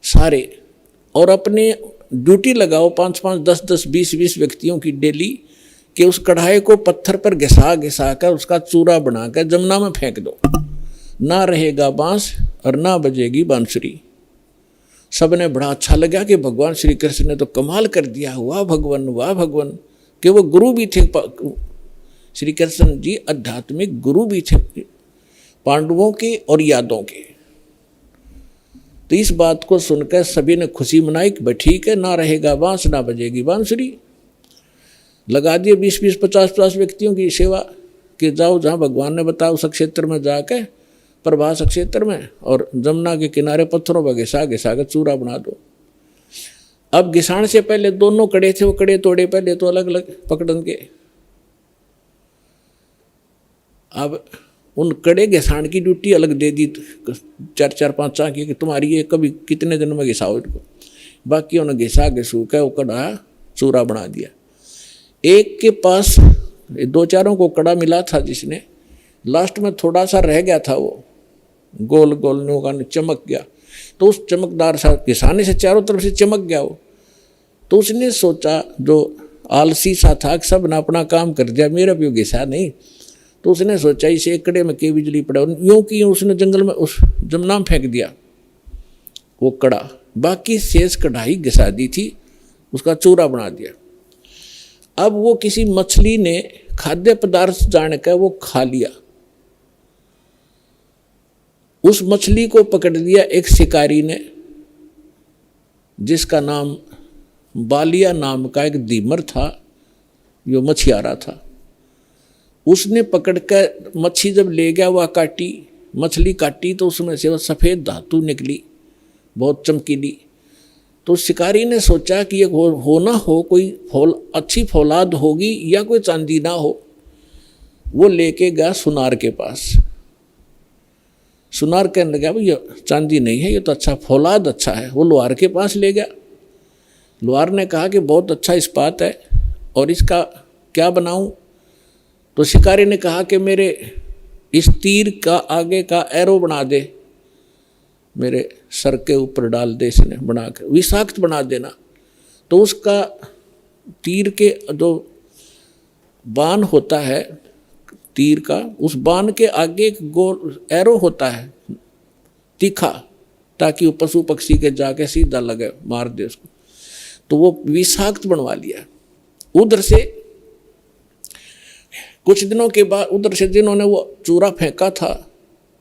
सारे, और अपने ड्यूटी लगाओ 5-5, 10-10, 20-20 व्यक्तियों की डेली, कि उस कढ़ाई को पत्थर पर घिसा कर उसका चूरा बनाकर जमुना में फेंक दो, ना रहेगा बांस और ना बजेगी बांसुरी। सबने बड़ा अच्छा लगा कि भगवान श्री कृष्ण ने तो कमाल कर दिया, वाह भगवान वाह भगवान, कि वो गुरु भी थे, श्री कृष्ण जी आध्यात्मिक गुरु भी थे पांडवों के और यादवों के। तो इस बात को सुनकर सभी ने खुशी मनाई कि ठीक है, ना रहेगा बांस ना बजेगी बांसुरी। लगा दिए 20-20, 50-50 व्यक्तियों की सेवा कि जाओ जहाँ भगवान ने बताया उस क्षेत्र में जाकर, प्रभास क्षेत्र में, और जमुना के किनारे पत्थरों पर घिसा कर चूरा बना दो। अब घिसाण से पहले दोनों कड़े थे, वो कड़े तोड़े पहले तो अलग अलग पकड़न के। अब उन कड़े घिसाण की ड्यूटी अलग दे दी 4-4, 5 की, कि तुम्हारी ये कभी कितने दिन में घिसाओ इनको। बाकी उन्हें घिसा घिसू के वो कड़ा चूरा बना दिया। एक के पास 2-4 को कड़ा मिला था, जिसने लास्ट में थोड़ा सा रह गया था, वो गोल गोल नोका चमक गया, तो उस चमकदार सा घिसाने से चारों तरफ से चमक गया वो। तो उसने सोचा, जो आलसी सा था, सब ने अपना काम कर दिया, मेरा भी घिसा नहीं, तो उसने सोचा इसे एक कड़े में के बिजली पड़ा, यूं कि उसने जंगल में उस जमुना में फेंक दिया वो कड़ा। बाकी शेष कढ़ाई घिसा दी थी, उसका चूरा बना दिया। अब वो किसी मछली ने खाद्य पदार्थ जानकर वो खा लिया, उस मछली को पकड़ लिया एक शिकारी ने, जिसका नाम बालिया नाम का एक दीमर था, जो मछियारा था। उसने पकड़कर मच्छी जब ले गया, वह काटी, मछली काटी तो उसमें से वह सफ़ेद धातु निकली, बहुत चमकीली। तो शिकारी ने सोचा कि ये हो ना हो कोई अच्छी फौलाद होगी या कोई चांदी ना हो। वो लेके गया सुनार के पास। सुनार कहने लगा भाई ये चांदी नहीं है, ये तो अच्छा फौलाद अच्छा है। वो लोहार के पास ले गया। लोहार ने कहा कि बहुत अच्छा इस्पात है और इसका क्या बनाऊं। तो शिकारी ने कहा कि मेरे इस तीर का आगे का एरो बना दे, मेरे सर के ऊपर डाल दे, इसने बना के विषाक्त बना देना। तो उसका तीर के जो बाण होता है तीर का, उस बाण के आगे एक गोल एरो होता है तीखा, ताकि वो पशु पक्षी के जाके सीधा लगे, मार दे उसको। तो वो विषाक्त बनवा लिया। उधर से कुछ दिनों के बाद उधर से जिन्होंने वो चूरा फेंका था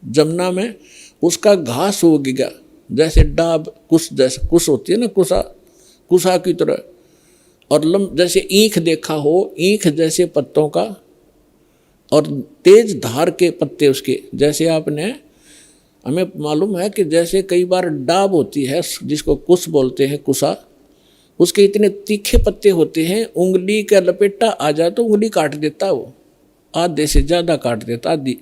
जमुना में, उसका घास उग गया, जैसे डाब कुश, जैसे कुश होती है ना, कुशा की तरह, और जैसे ईख देखा हो, ईख जैसे पत्तों का, और तेज धार के पत्ते उसके, जैसे आपने हमें मालूम है कि जैसे कई बार डाब होती है जिसको कुश बोलते हैं, कुशा, उसके इतने तीखे पत्ते होते हैं, उंगली का लपेटा आ जाए तो उंगली काट देता, वो आधे से ज़्यादा काट देता, आधी,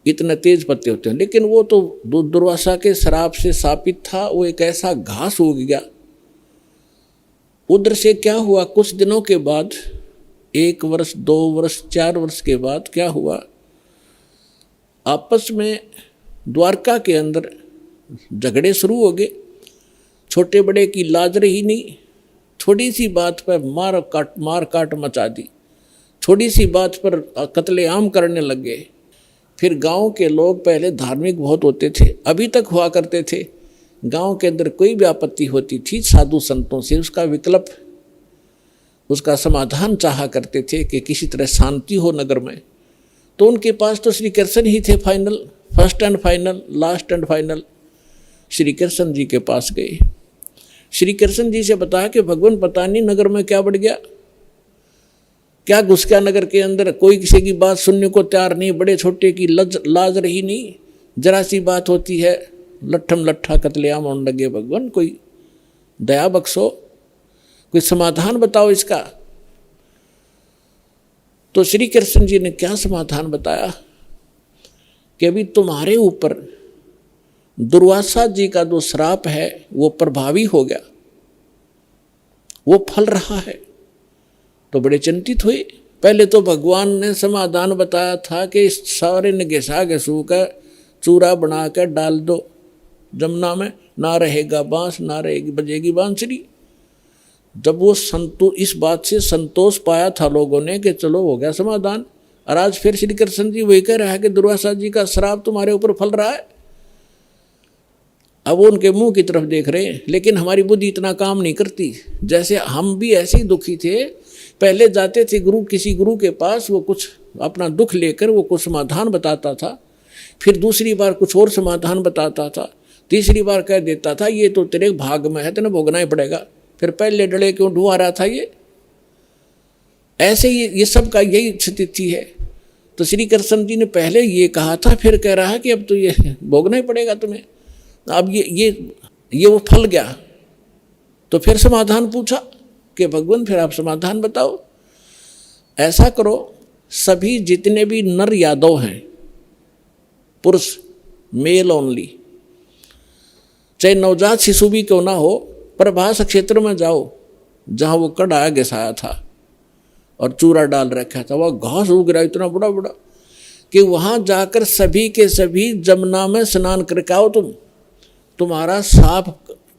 इतने तेज पत्ते होते हैं। लेकिन वो तो दुर्वासा के श्राप से शापित था, वो एक ऐसा घास उग गया। उधर से क्या हुआ, कुछ दिनों के बाद, 1 वर्ष 2 वर्ष 4 वर्ष के बाद क्या हुआ, आपस में द्वारका के अंदर झगड़े शुरू हो गए। छोटे बड़े की लाज रही नहीं, थोड़ी सी बात पर मार काट मचा दी, थोड़ी सी बात पर कत्लेआम करने लग गए। फिर गांव के लोग पहले धार्मिक बहुत होते थे, अभी तक हुआ करते थे। गांव के अंदर कोई भी आपत्ति होती थी, साधु संतों से उसका विकल्प, उसका समाधान चाहा करते थे कि किसी तरह शांति हो नगर में। तो उनके पास तो श्री कृष्ण ही थे final, first and final, last and final. Shri Krishna ji के पास गए। श्री कृष्ण जी से बताया कि भगवान पता नहीं नगर में क्या बढ़ गया, क्या घुस गया नगर के अंदर, कोई किसी की बात सुनने को तैयार नहीं, बड़े छोटे की लाज रही नहीं। जरा सी बात होती है लट्ठम लट्ठा कतलेआम होने लगे। भगवान कोई दया बख्शो, कोई समाधान बताओ इसका। तो श्री कृष्ण जी ने क्या समाधान बताया कि अभी तुम्हारे ऊपर दुर्वासा जी का जो श्राप है वो प्रभावी हो गया, वो फल रहा है। तो बड़े चिंतित हुए। पहले तो भगवान ने समाधान बताया था कि इस सारे ने घिसा घिसू का चूरा बना कर डाल दो जमुना में, ना रहेगा बांस ना रहेगी बजेगी बांसुरी। जब वो इस बात से संतोष पाया था लोगों ने कि चलो हो गया समाधान, और आज फिर श्री कृष्ण जी वही कह रहा है कि दुर्वासा जी का श्राप तुम्हारे ऊपर फल रहा है। अब वो उनके मुंह की तरफ देख रहे हैं, लेकिन हमारी बुद्धि इतना काम नहीं करती। जैसे हम भी ऐसे ही दुखी थे, पहले जाते थे किसी गुरु के पास, वो कुछ अपना दुख लेकर वो कुछ समाधान बताता था, फिर दूसरी बार कुछ और समाधान बताता था, तीसरी बार कह देता था ये तो तेरे भाग में है, तेने भोगना ही पड़ेगा। फिर पहले डले क्यों ढुआ रहा था ये। ऐसे ही ये सब का यही स्थिति है। तो श्री कृष्ण जी ने पहले ये कहा था, फिर कह रहा है कि अब तो ये भोगना ही पड़ेगा तुम्हें। अब ये वो फल गया। तो फिर समाधान पूछा कि भगवान फिर आप समाधान बताओ। ऐसा करो, सभी जितने भी नर यादव हैं, पुरुष मेल ओनली, चाहे नवजात शिशु भी क्यों ना हो, प्रभास क्षेत्र में जाओ जहाँ वो कड़ा घिसाया था और चूरा डाल रखा था, वह घास उग रहा इतना बड़ा बड़ा कि वहाँ जाकर सभी के सभी जमुना में स्नान करके आओ। तुम्हारा साप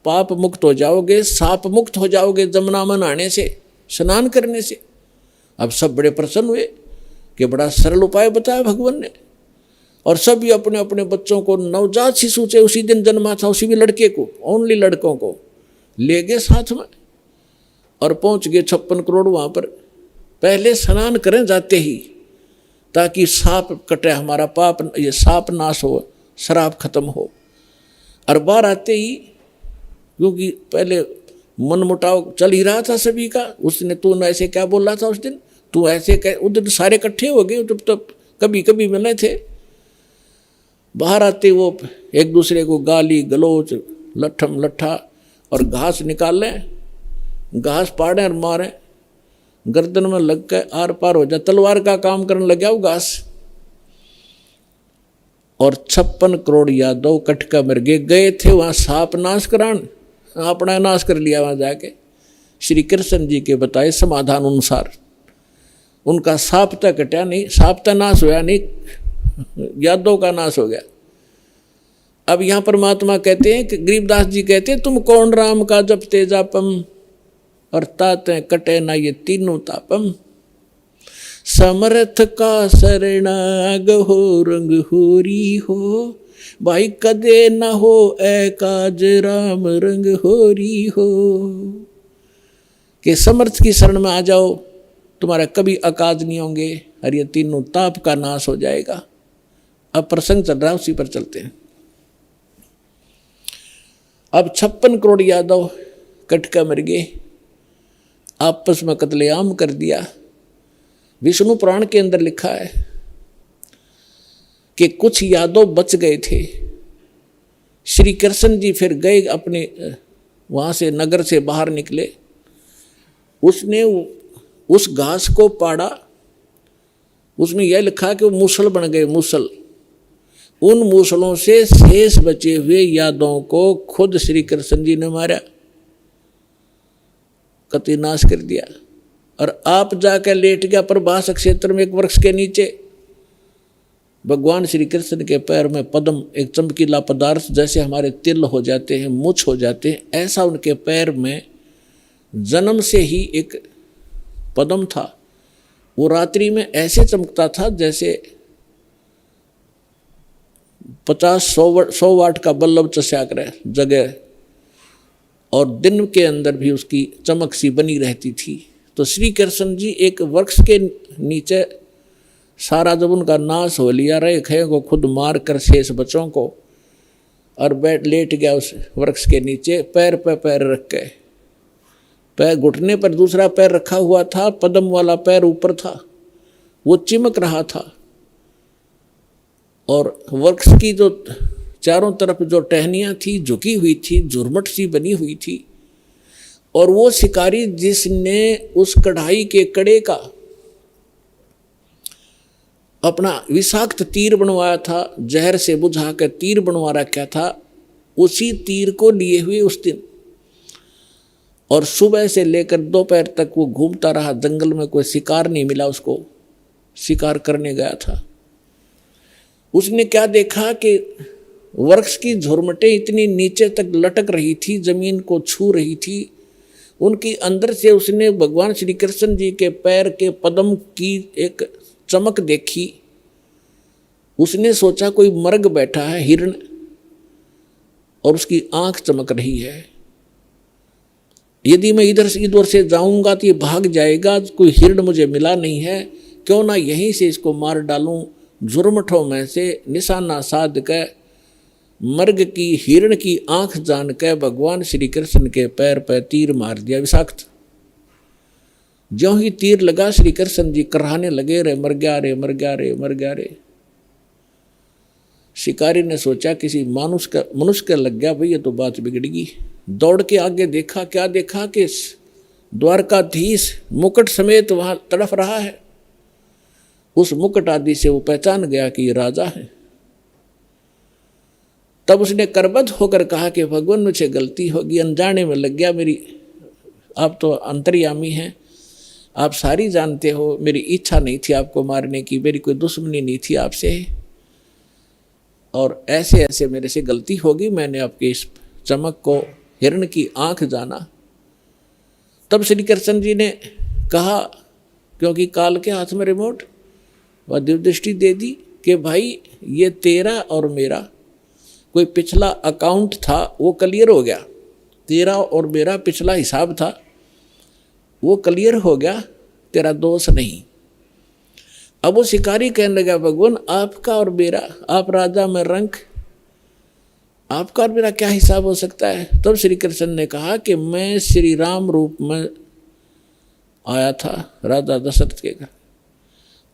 पाप मुक्त हो जाओगे, साप मुक्त हो जाओगे जमुना में नहाने से, स्नान करने से। अब सब बड़े प्रसन्न हुए कि बड़ा सरल उपाय बताया भगवान ने। और सभी अपने अपने बच्चों को, नवजात शिशु से उसी दिन जन्मा था उसी भी लड़के को, ओनली लड़कों को ले गए साथ में और पहुंच गए 56 करोड़ वहाँ पर। पहले स्नान करें जाते ही, ताकि साप कटे, हमारा पाप ये साप नाश हो, शराब खत्म हो। और बाहर आते ही, क्योंकि पहले मन मुटाव चल ही रहा था सभी का, उसने तू ऐसे क्या बोल रहा था उस दिन, तू ऐसे उधर सारे इकट्ठे हो गए, तो कभी कभी मिले थे। बाहर आते वो एक दूसरे को गाली गलोच लट्ठम लट्ठा और घास निकाल लें, घास पाड़ें और मारें, गर्दन में लग के आर पार हो जाए, तलवार का काम करने लग गया वो घास। और 56 करोड़ यादव कटका मर गए थे वहाँ साप नाश करान, अपना नाश कर लिया वहाँ जाके। श्री कृष्ण जी के बताए समाधान अनुसार उनका साप तक कटा नहीं, साप तक नाश होया नहीं, यादव का नाश हो गया। अब यहाँ परमात्मा कहते हैं कि गरीबदास जी कहते हैं, तुम कौन राम का जपते जापम और ताते कटे ना ये तीनों तापम। समर्थ का शरणाग हो रंग होरी हो, भाई कदे न हो एकाज राम रंग होरी हो। कि समर्थ की शरण में आ जाओ, तुम्हारा कभी अकाज नहीं होंगे और ये तीनों ताप का नाश हो जाएगा। अब प्रसंग चल रहा है, उसी पर चलते हैं। अब 56 करोड़ यादव कटका मर गए, आपस में कत्लेआम कर दिया। विष्णु पुराण के अंदर लिखा है कि कुछ यादव बच गए थे। श्री कृष्ण जी फिर गए अपने वहाँ से, नगर से बाहर निकले, उसने उस घास को पाड़ा, उसमें यह लिखा कि वो मूसल बन गए, मूसल। उन मूसलों से शेष बचे हुए यादवों को खुद श्री कृष्ण जी ने मारा, कति नाश कर दिया। और आप जाकर लेट गया प्रभास क्षेत्र में एक वृक्ष के नीचे। भगवान श्री कृष्ण के पैर में पद्म, एक चमकीला पदार्थ, जैसे हमारे तिल हो जाते हैं, मुछ हो जाते हैं, ऐसा उनके पैर में जन्म से ही एक पद्म था। वो रात्रि में ऐसे चमकता था जैसे 50-100 वाट का बल्ब चस्याक रहे जगह, और दिन के अंदर भी उसकी चमक सी बनी रहती थी। तो श्री कृष्ण जी एक वृक्ष के नीचे, सारा जब उनका नाश हो लिया, रहे खे को खुद मार कर शेष बच्चों को, और लेट गया उस वृक्ष के नीचे, पैर पे पैर रख के। पैर घुटने पर दूसरा पैर रखा हुआ था, पद्म वाला पैर ऊपर था, वो चिमक रहा था। और वृक्ष की जो चारों तरफ जो टहनियाँ थी झुकी हुई थी, झुरमट सी बनी हुई थी। और वो शिकारी जिसने उस कढ़ाई के कड़े का अपना विषाक्त तीर बनवाया था, जहर से बुझा कर तीर बनवा रखा था, उसी तीर को लिए हुए उस दिन और सुबह से लेकर दोपहर तक वो घूमता रहा जंगल में। कोई शिकार नहीं मिला उसको, शिकार करने गया था। उसने क्या देखा कि वृक्ष की झुरमटें इतनी नीचे तक लटक रही थी, जमीन को छू रही थी। उनकी अंदर से उसने भगवान श्री कृष्ण जी के पैर के पद्म की एक चमक देखी। उसने सोचा कोई मर्ग बैठा है, हिरण, और उसकी आंख चमक रही है। यदि मैं इधर से इधर से जाऊंगा तो ये भाग जाएगा, कोई हिरण मुझे मिला नहीं है, क्यों ना यहीं से इसको मार डालूं। झुरमठों में से निशाना साध कर मर्ग की हिरण की आंख जान कर भगवान श्री कृष्ण के पैर पर तीर मार दिया विषाक्त। ज्यों ही तीर लगा श्री कृष्ण जी कराहने लगे, रे मर गया रे, मर गया रे, मर गया रे। शिकारी ने सोचा किसी मनुष्य का लग गया, भाई ये तो बात बिगड़गी। दौड़ के आगे देखा, क्या देखा कि द्वारकाधीश मुकुट समेत वहां तड़फ रहा है। उस मुकुट आदि से वो पहचान गया कि ये राजा है। तब उसने करबद्ध होकर कहा कि भगवान मुझे गलती होगी, अनजाने में लग गया मेरी, आप तो अंतर्यामी हैं, आप सारी जानते हो, मेरी इच्छा नहीं थी आपको मारने की, मेरी कोई दुश्मनी नहीं थी आपसे, और ऐसे ऐसे मेरे से गलती होगी, मैंने आपके इस चमक को हिरण की आंख जाना। तब श्री कृष्ण जी ने कहा, क्योंकि काल के हाथ में रिमोट, वह दिव्य दृष्टि दे दी कि भाई ये तेरा और मेरा कोई पिछला अकाउंट था, वो क्लियर हो गया। तेरा और मेरा पिछला हिसाब था, वो क्लियर हो गया, तेरा दोष नहीं। अब वो शिकारी कहने लगा, भगवान आपका और मेरा, आप राजा में रंक, आपका और मेरा क्या हिसाब हो सकता है। तब श्री कृष्ण ने कहा कि मैं श्री राम रूप में आया था राजा दशरथ के घर,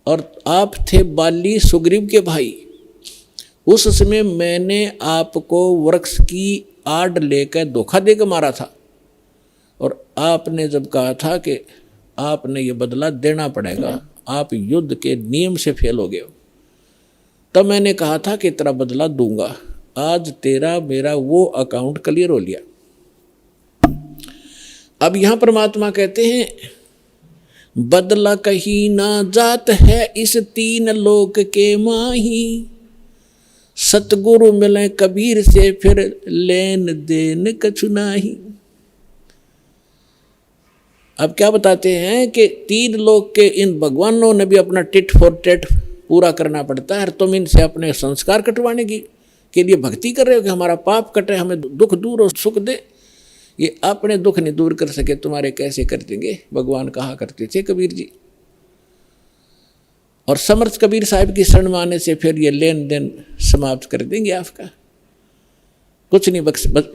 और आप थे बाली सुग्रीव के भाई। उस समय मैंने आपको वृक्ष की आड़ लेकर धोखा देकर मारा था, और आपने जब कहा था कि आपने ये बदला देना पड़ेगा, आप युद्ध के नियम से फेल हो गए हो, तब मैंने कहा था कि तेरा बदला दूंगा। आज तेरा मेरा वो अकाउंट क्लियर हो लिया। अब यहां परमात्मा कहते हैं, बदला कहीं ना जात है इस तीन लोक के माही, सतगुरु मिले कबीर से फिर लेन देन कछु नाही। अब क्या बताते हैं कि तीन लोक के इन भगवानों ने भी अपना टिट फॉर टेट पूरा करना पड़ता है। तुम इनसे अपने संस्कार कटवाने के लिए भक्ति कर रहे हो कि हमारा पाप कटे, हमें दुख दूर और सुख दे। ये अपने दुख नहीं दूर कर सके, तुम्हारे कैसे कर देंगे, भगवान कहा करते थे कबीर जी। और समर्थ कबीर साहब की शरण में आने से फिर ये लेन देन समाप्त कर देंगे आपका, कुछ नहीं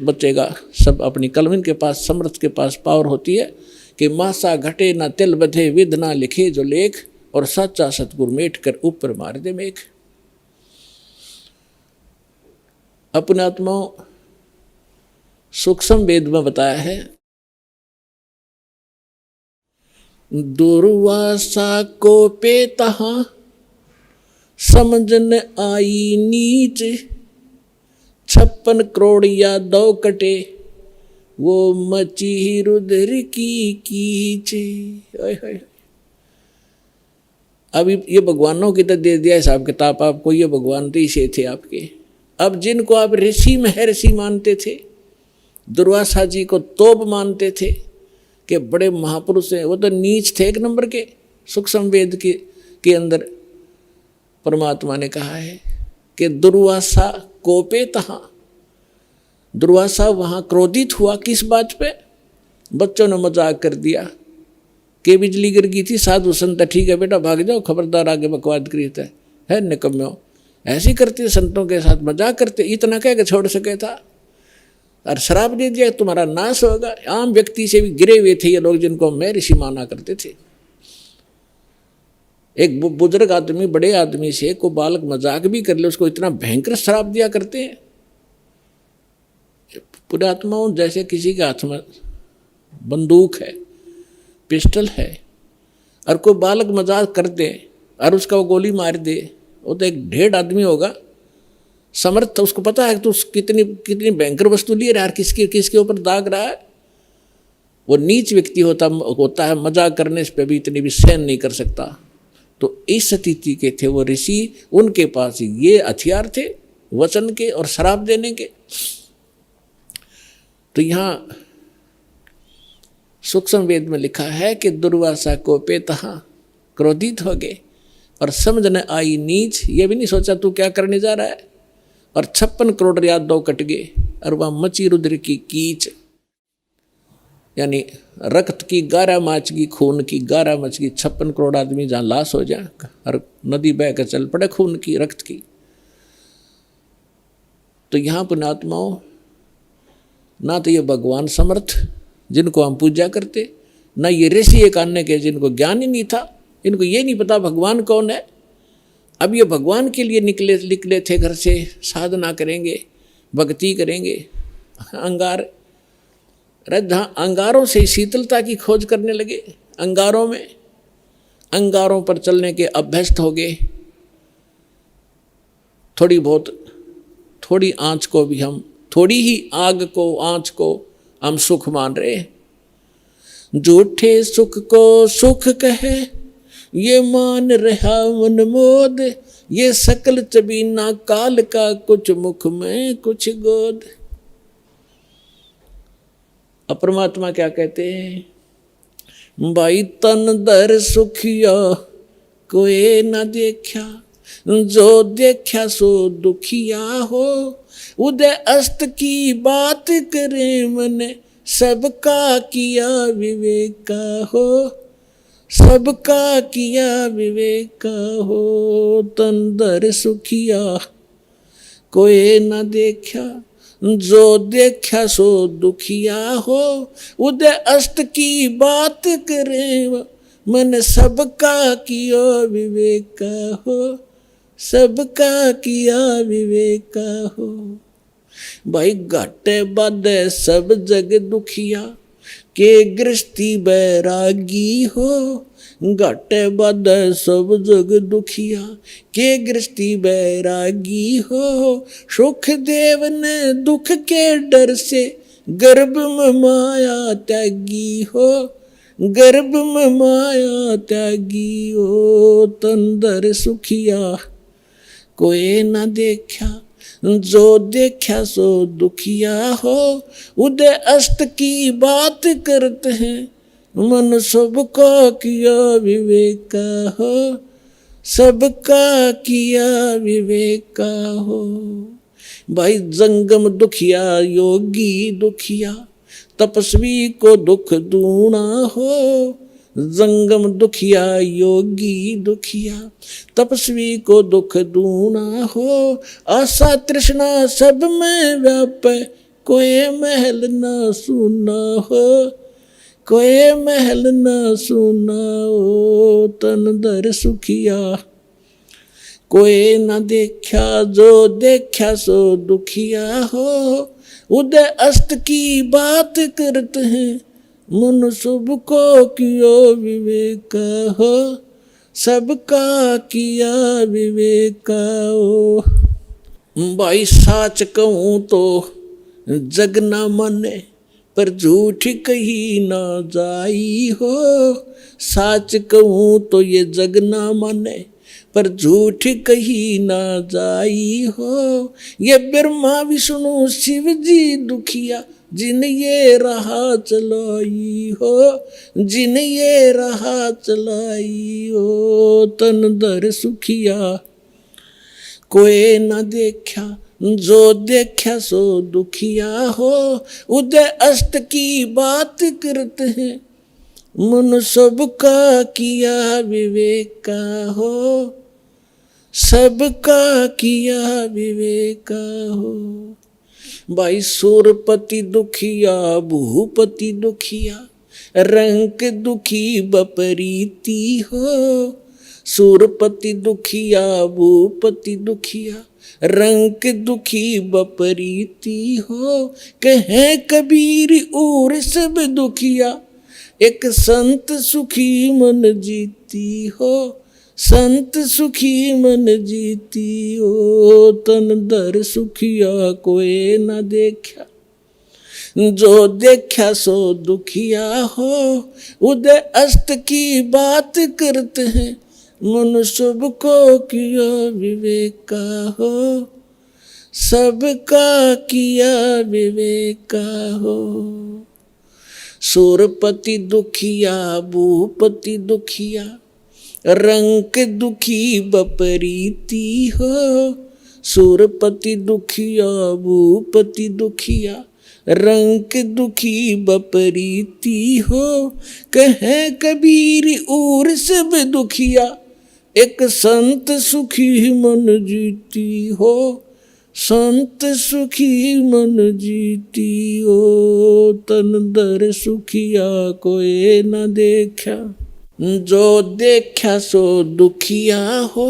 बचेगा। सब अपनी कलम के पास, समर्थ के पास पावर होती है कि मासा घटे ना तिल बधे, विद ना लिखे जो लेख, और सच्चा सतगुरु मेट कर ऊपर मार दे मेघ। अपने आत्माओं सूक्ष्म वेद में बताया है, दुर्वासा को पे तहां समझन आई नीच, 56 करोड़ या 2 कटे वो मची रुद्र की कीच। अब ये भगवानों की तो दे दिया हिसाब किताब आपको, ये भगवान तो इसे थे आपके। अब जिनको आप ऋषि महर्षि मानते थे, दुर्वासा जी को तोप मानते थे कि बड़े महापुरुष हैं, वो तो नीच थे एक नंबर के। सूक्ष्म वेद के अंदर परमात्मा ने कहा है कि दुर्वासा कोपे तहां, दुर्वासा वहां क्रोधित हुआ। किस बात पे? बच्चों ने मजाक कर दिया कि बिजली गिर गई थी, साधु संत ठीक है बेटा भाग जाओ, खबरदार आगे बकवाद करीता है निकम्मो, ऐसे करते संतों के साथ मजाक करते, इतना कह के छोड़ सके था। और श्राप दे दिया तुम्हारा नाश होगा। आम व्यक्ति से भी गिरे हुए थे ये लोग, जिनको मैं ऋषि माना करते थे। एक बुजुर्ग आदमी बड़े आदमी से को बालक मजाक भी कर ले, उसको इतना भयंकर श्राप दिया करते हैं। पुरात्माओं जैसे किसी के हाथ में बंदूक है, पिस्टल है, और कोई बालक मजाक कर दे और उसका वो गोली मार दे, वो तो एक ढेर आदमी होगा समर्थ, उसको पता है कि तो कितनी कितनी भयंकर वस्तु लिए रहा है, किसके ऊपर दाग रहा है। वो नीच व्यक्ति होता है, मजाक करने पे भी इतनी भी सहन नहीं कर सकता। तो इस स्थिति के थे वो ऋषि, उनके पास ये हथियार थे वचन के और श्राप देने के। तो यहाँ सूक्ष्म वेद में लिखा है कि दुर्वासा को पेतहा, क्रोधित हो गए और समझ न आई नीच, ये भी नहीं सोचा तू क्या करने जा रहा है, और 56 करोड़ यादव कट गए और वह मची रुद्र की कीच, यानी रक्त की 11 माच की, खून की 11 मच की, 56 करोड़ आदमी जहाँ लाश हो जाए और नदी बह कर चल पड़े खून की, रक्त की। तो यहाँ पुण्यात्माओं, ना तो ये भगवान समर्थ जिनको हम पूजा करते, ना ये ऋषि एक अन्य के जिनको ज्ञान ही नहीं था, इनको ये नहीं पता भगवान कौन है। अब ये भगवान के लिए निकले थे घर से, साधना करेंगे, भक्ति करेंगे, अंगार जहाँ अंगारों से शीतलता की खोज करने लगे, अंगारों पर चलने के अभ्यस्त हो गए। थोड़ी आँच को भी हम, थोड़ी ही आग को, आँच को हम सुख मान रहे। झूठे सुख को सुख कहे, ये मान रहा मन मोद, ये सकल चबीना काल का, कुछ मुख में कुछ गोद। परमात्मा क्या कहते हैं, भाई तन दर सुखिया कोई न देखा, जो देखा सो दुखिया हो, उदय अस्त की बात करे मन, सबका किया विवेका हो, सबका किया विवेका हो। तन दर सुखिया कोई न देखा, जो देखा सो दुखिया हो, उदय अस्त की बात करे मन, सबका किया विवेका हो, सबका किया विवेका हो। भाई घाटे बाधे सब जग दुखिया, के गृहस्थी बैरागी हो, घाटे बाधे सब जग दुखिया, के गृहस्थी बैरागी हो। सुख देव ने दुख के डर से, गर्भ में माया त्यागी हो, गर्भ में माया त्यागी हो। तन दर सुखिया कोई न देखा, जो देखा सो दुखिया हो, उदय अस्त की बात करते हैं मन, सबका किया विवेका हो, सबका किया विवेका हो। भाई जंगम दुखिया योगी दुखिया, तपस्वी को दुख दूना हो, जंगम दुखिया योगी दुखिया, तपस्वी को दुख दूना हो। आशा तृष्णा सब में व्यापे, कोई महल न सुना हो, कोई महल न सुना हो। तन दर सुखिया कोई न देखा, जो देखा सो दुखिया हो, उदय अस्त की बात करते हैं मन, सबको किया विवेका हो, सबका किया विवेका हो। भाई साच कहूँ तो जग न माने, पर झूठ कही ना जाई हो। साच कहूँ तो ये जग न माने, पर झूठ कही ना जाई हो। ये ब्रह्मा विष्णु शिव जी दुखिया, जिन ये राह चलाई हो, जिन ये राह चलाई हो। तन दर सुखिया कोई न देखा, जो देखा सो दुखिया हो। उदय अस्त की बात करते हैं मन, सबका किया विवेका हो, सबका किया विवेका हो। भाई सुरपति दुखिया भूपति दुखिया रंक दुखी बपरीती हो। सुरपति दुखिया भूपति दुखिया रंक दुखी बपरीती हो। कहे कबीर और सब दुखिया एक संत सुखी मन जीती हो। संत सुखी मन जीती हो। तन दर सुखिया कोई न देखा जो देखा सो दुखिया हो। उदय अस्त की बात करते हैं मन सबको किया विवेका हो। सबका किया विवेका हो। सुरपति दुखिया भूपति दुखिया रंक दुखी बपरीती हो। सुरपति दुखिया भूपति दुखिया रंक दुखी बपरीती हो। कहे कबीर और सब दुखिया एक संत सुखी मन जीती हो। संत सुखी मन जीती हो। तन दर सुखिया कोई न देखा जो देखा सो दुखिया हो।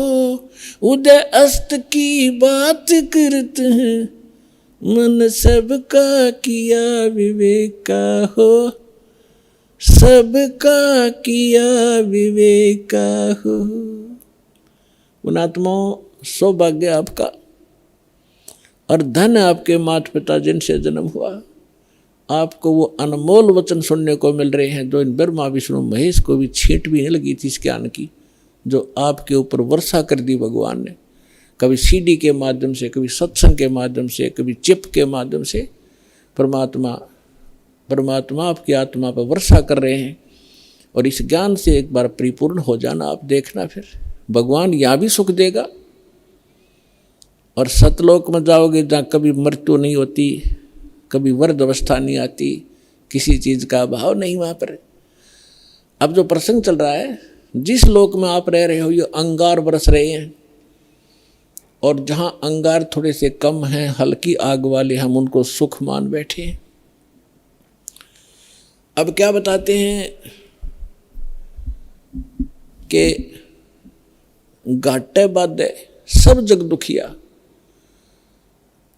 उदय अस्त की बात करते हैं मन सबका किया विवेका हो। सबका किया विवेका हो। पुणात्माओं, सौभाग्य आपका और धन आपके माता पिता जिनसे जन्म हुआ। आपको वो अनमोल वचन सुनने को मिल रहे हैं जो इन ब्रह्मा विष्णु महेश को भी छींट भी नहीं लगी थी इस ज्ञान की, जो आपके ऊपर वर्षा कर दी भगवान ने। कभी सीडी के माध्यम से, कभी सत्संग के माध्यम से, कभी चिप के माध्यम से परमात्मा आपकी आत्मा पर वर्षा कर रहे हैं। और इस ज्ञान से एक बार परिपूर्ण हो जाना, आप देखना फिर भगवान यहाँ भी सुख देगा और सतलोक में जाओगे जहाँ कभी मृत्यु नहीं होती, कभी वृद्ध अवस्था नहीं आती, किसी चीज़ का अभाव नहीं वहाँ पर। अब जो प्रसंग चल रहा है, जिस लोक में आप रह रहे हो ये अंगार बरस रहे हैं और जहाँ अंगार थोड़े से कम हैं, हल्की आग वाले, हम उनको सुख मान बैठे हैं। अब क्या बताते हैं कि घाटे बाधे सब जग दुखिया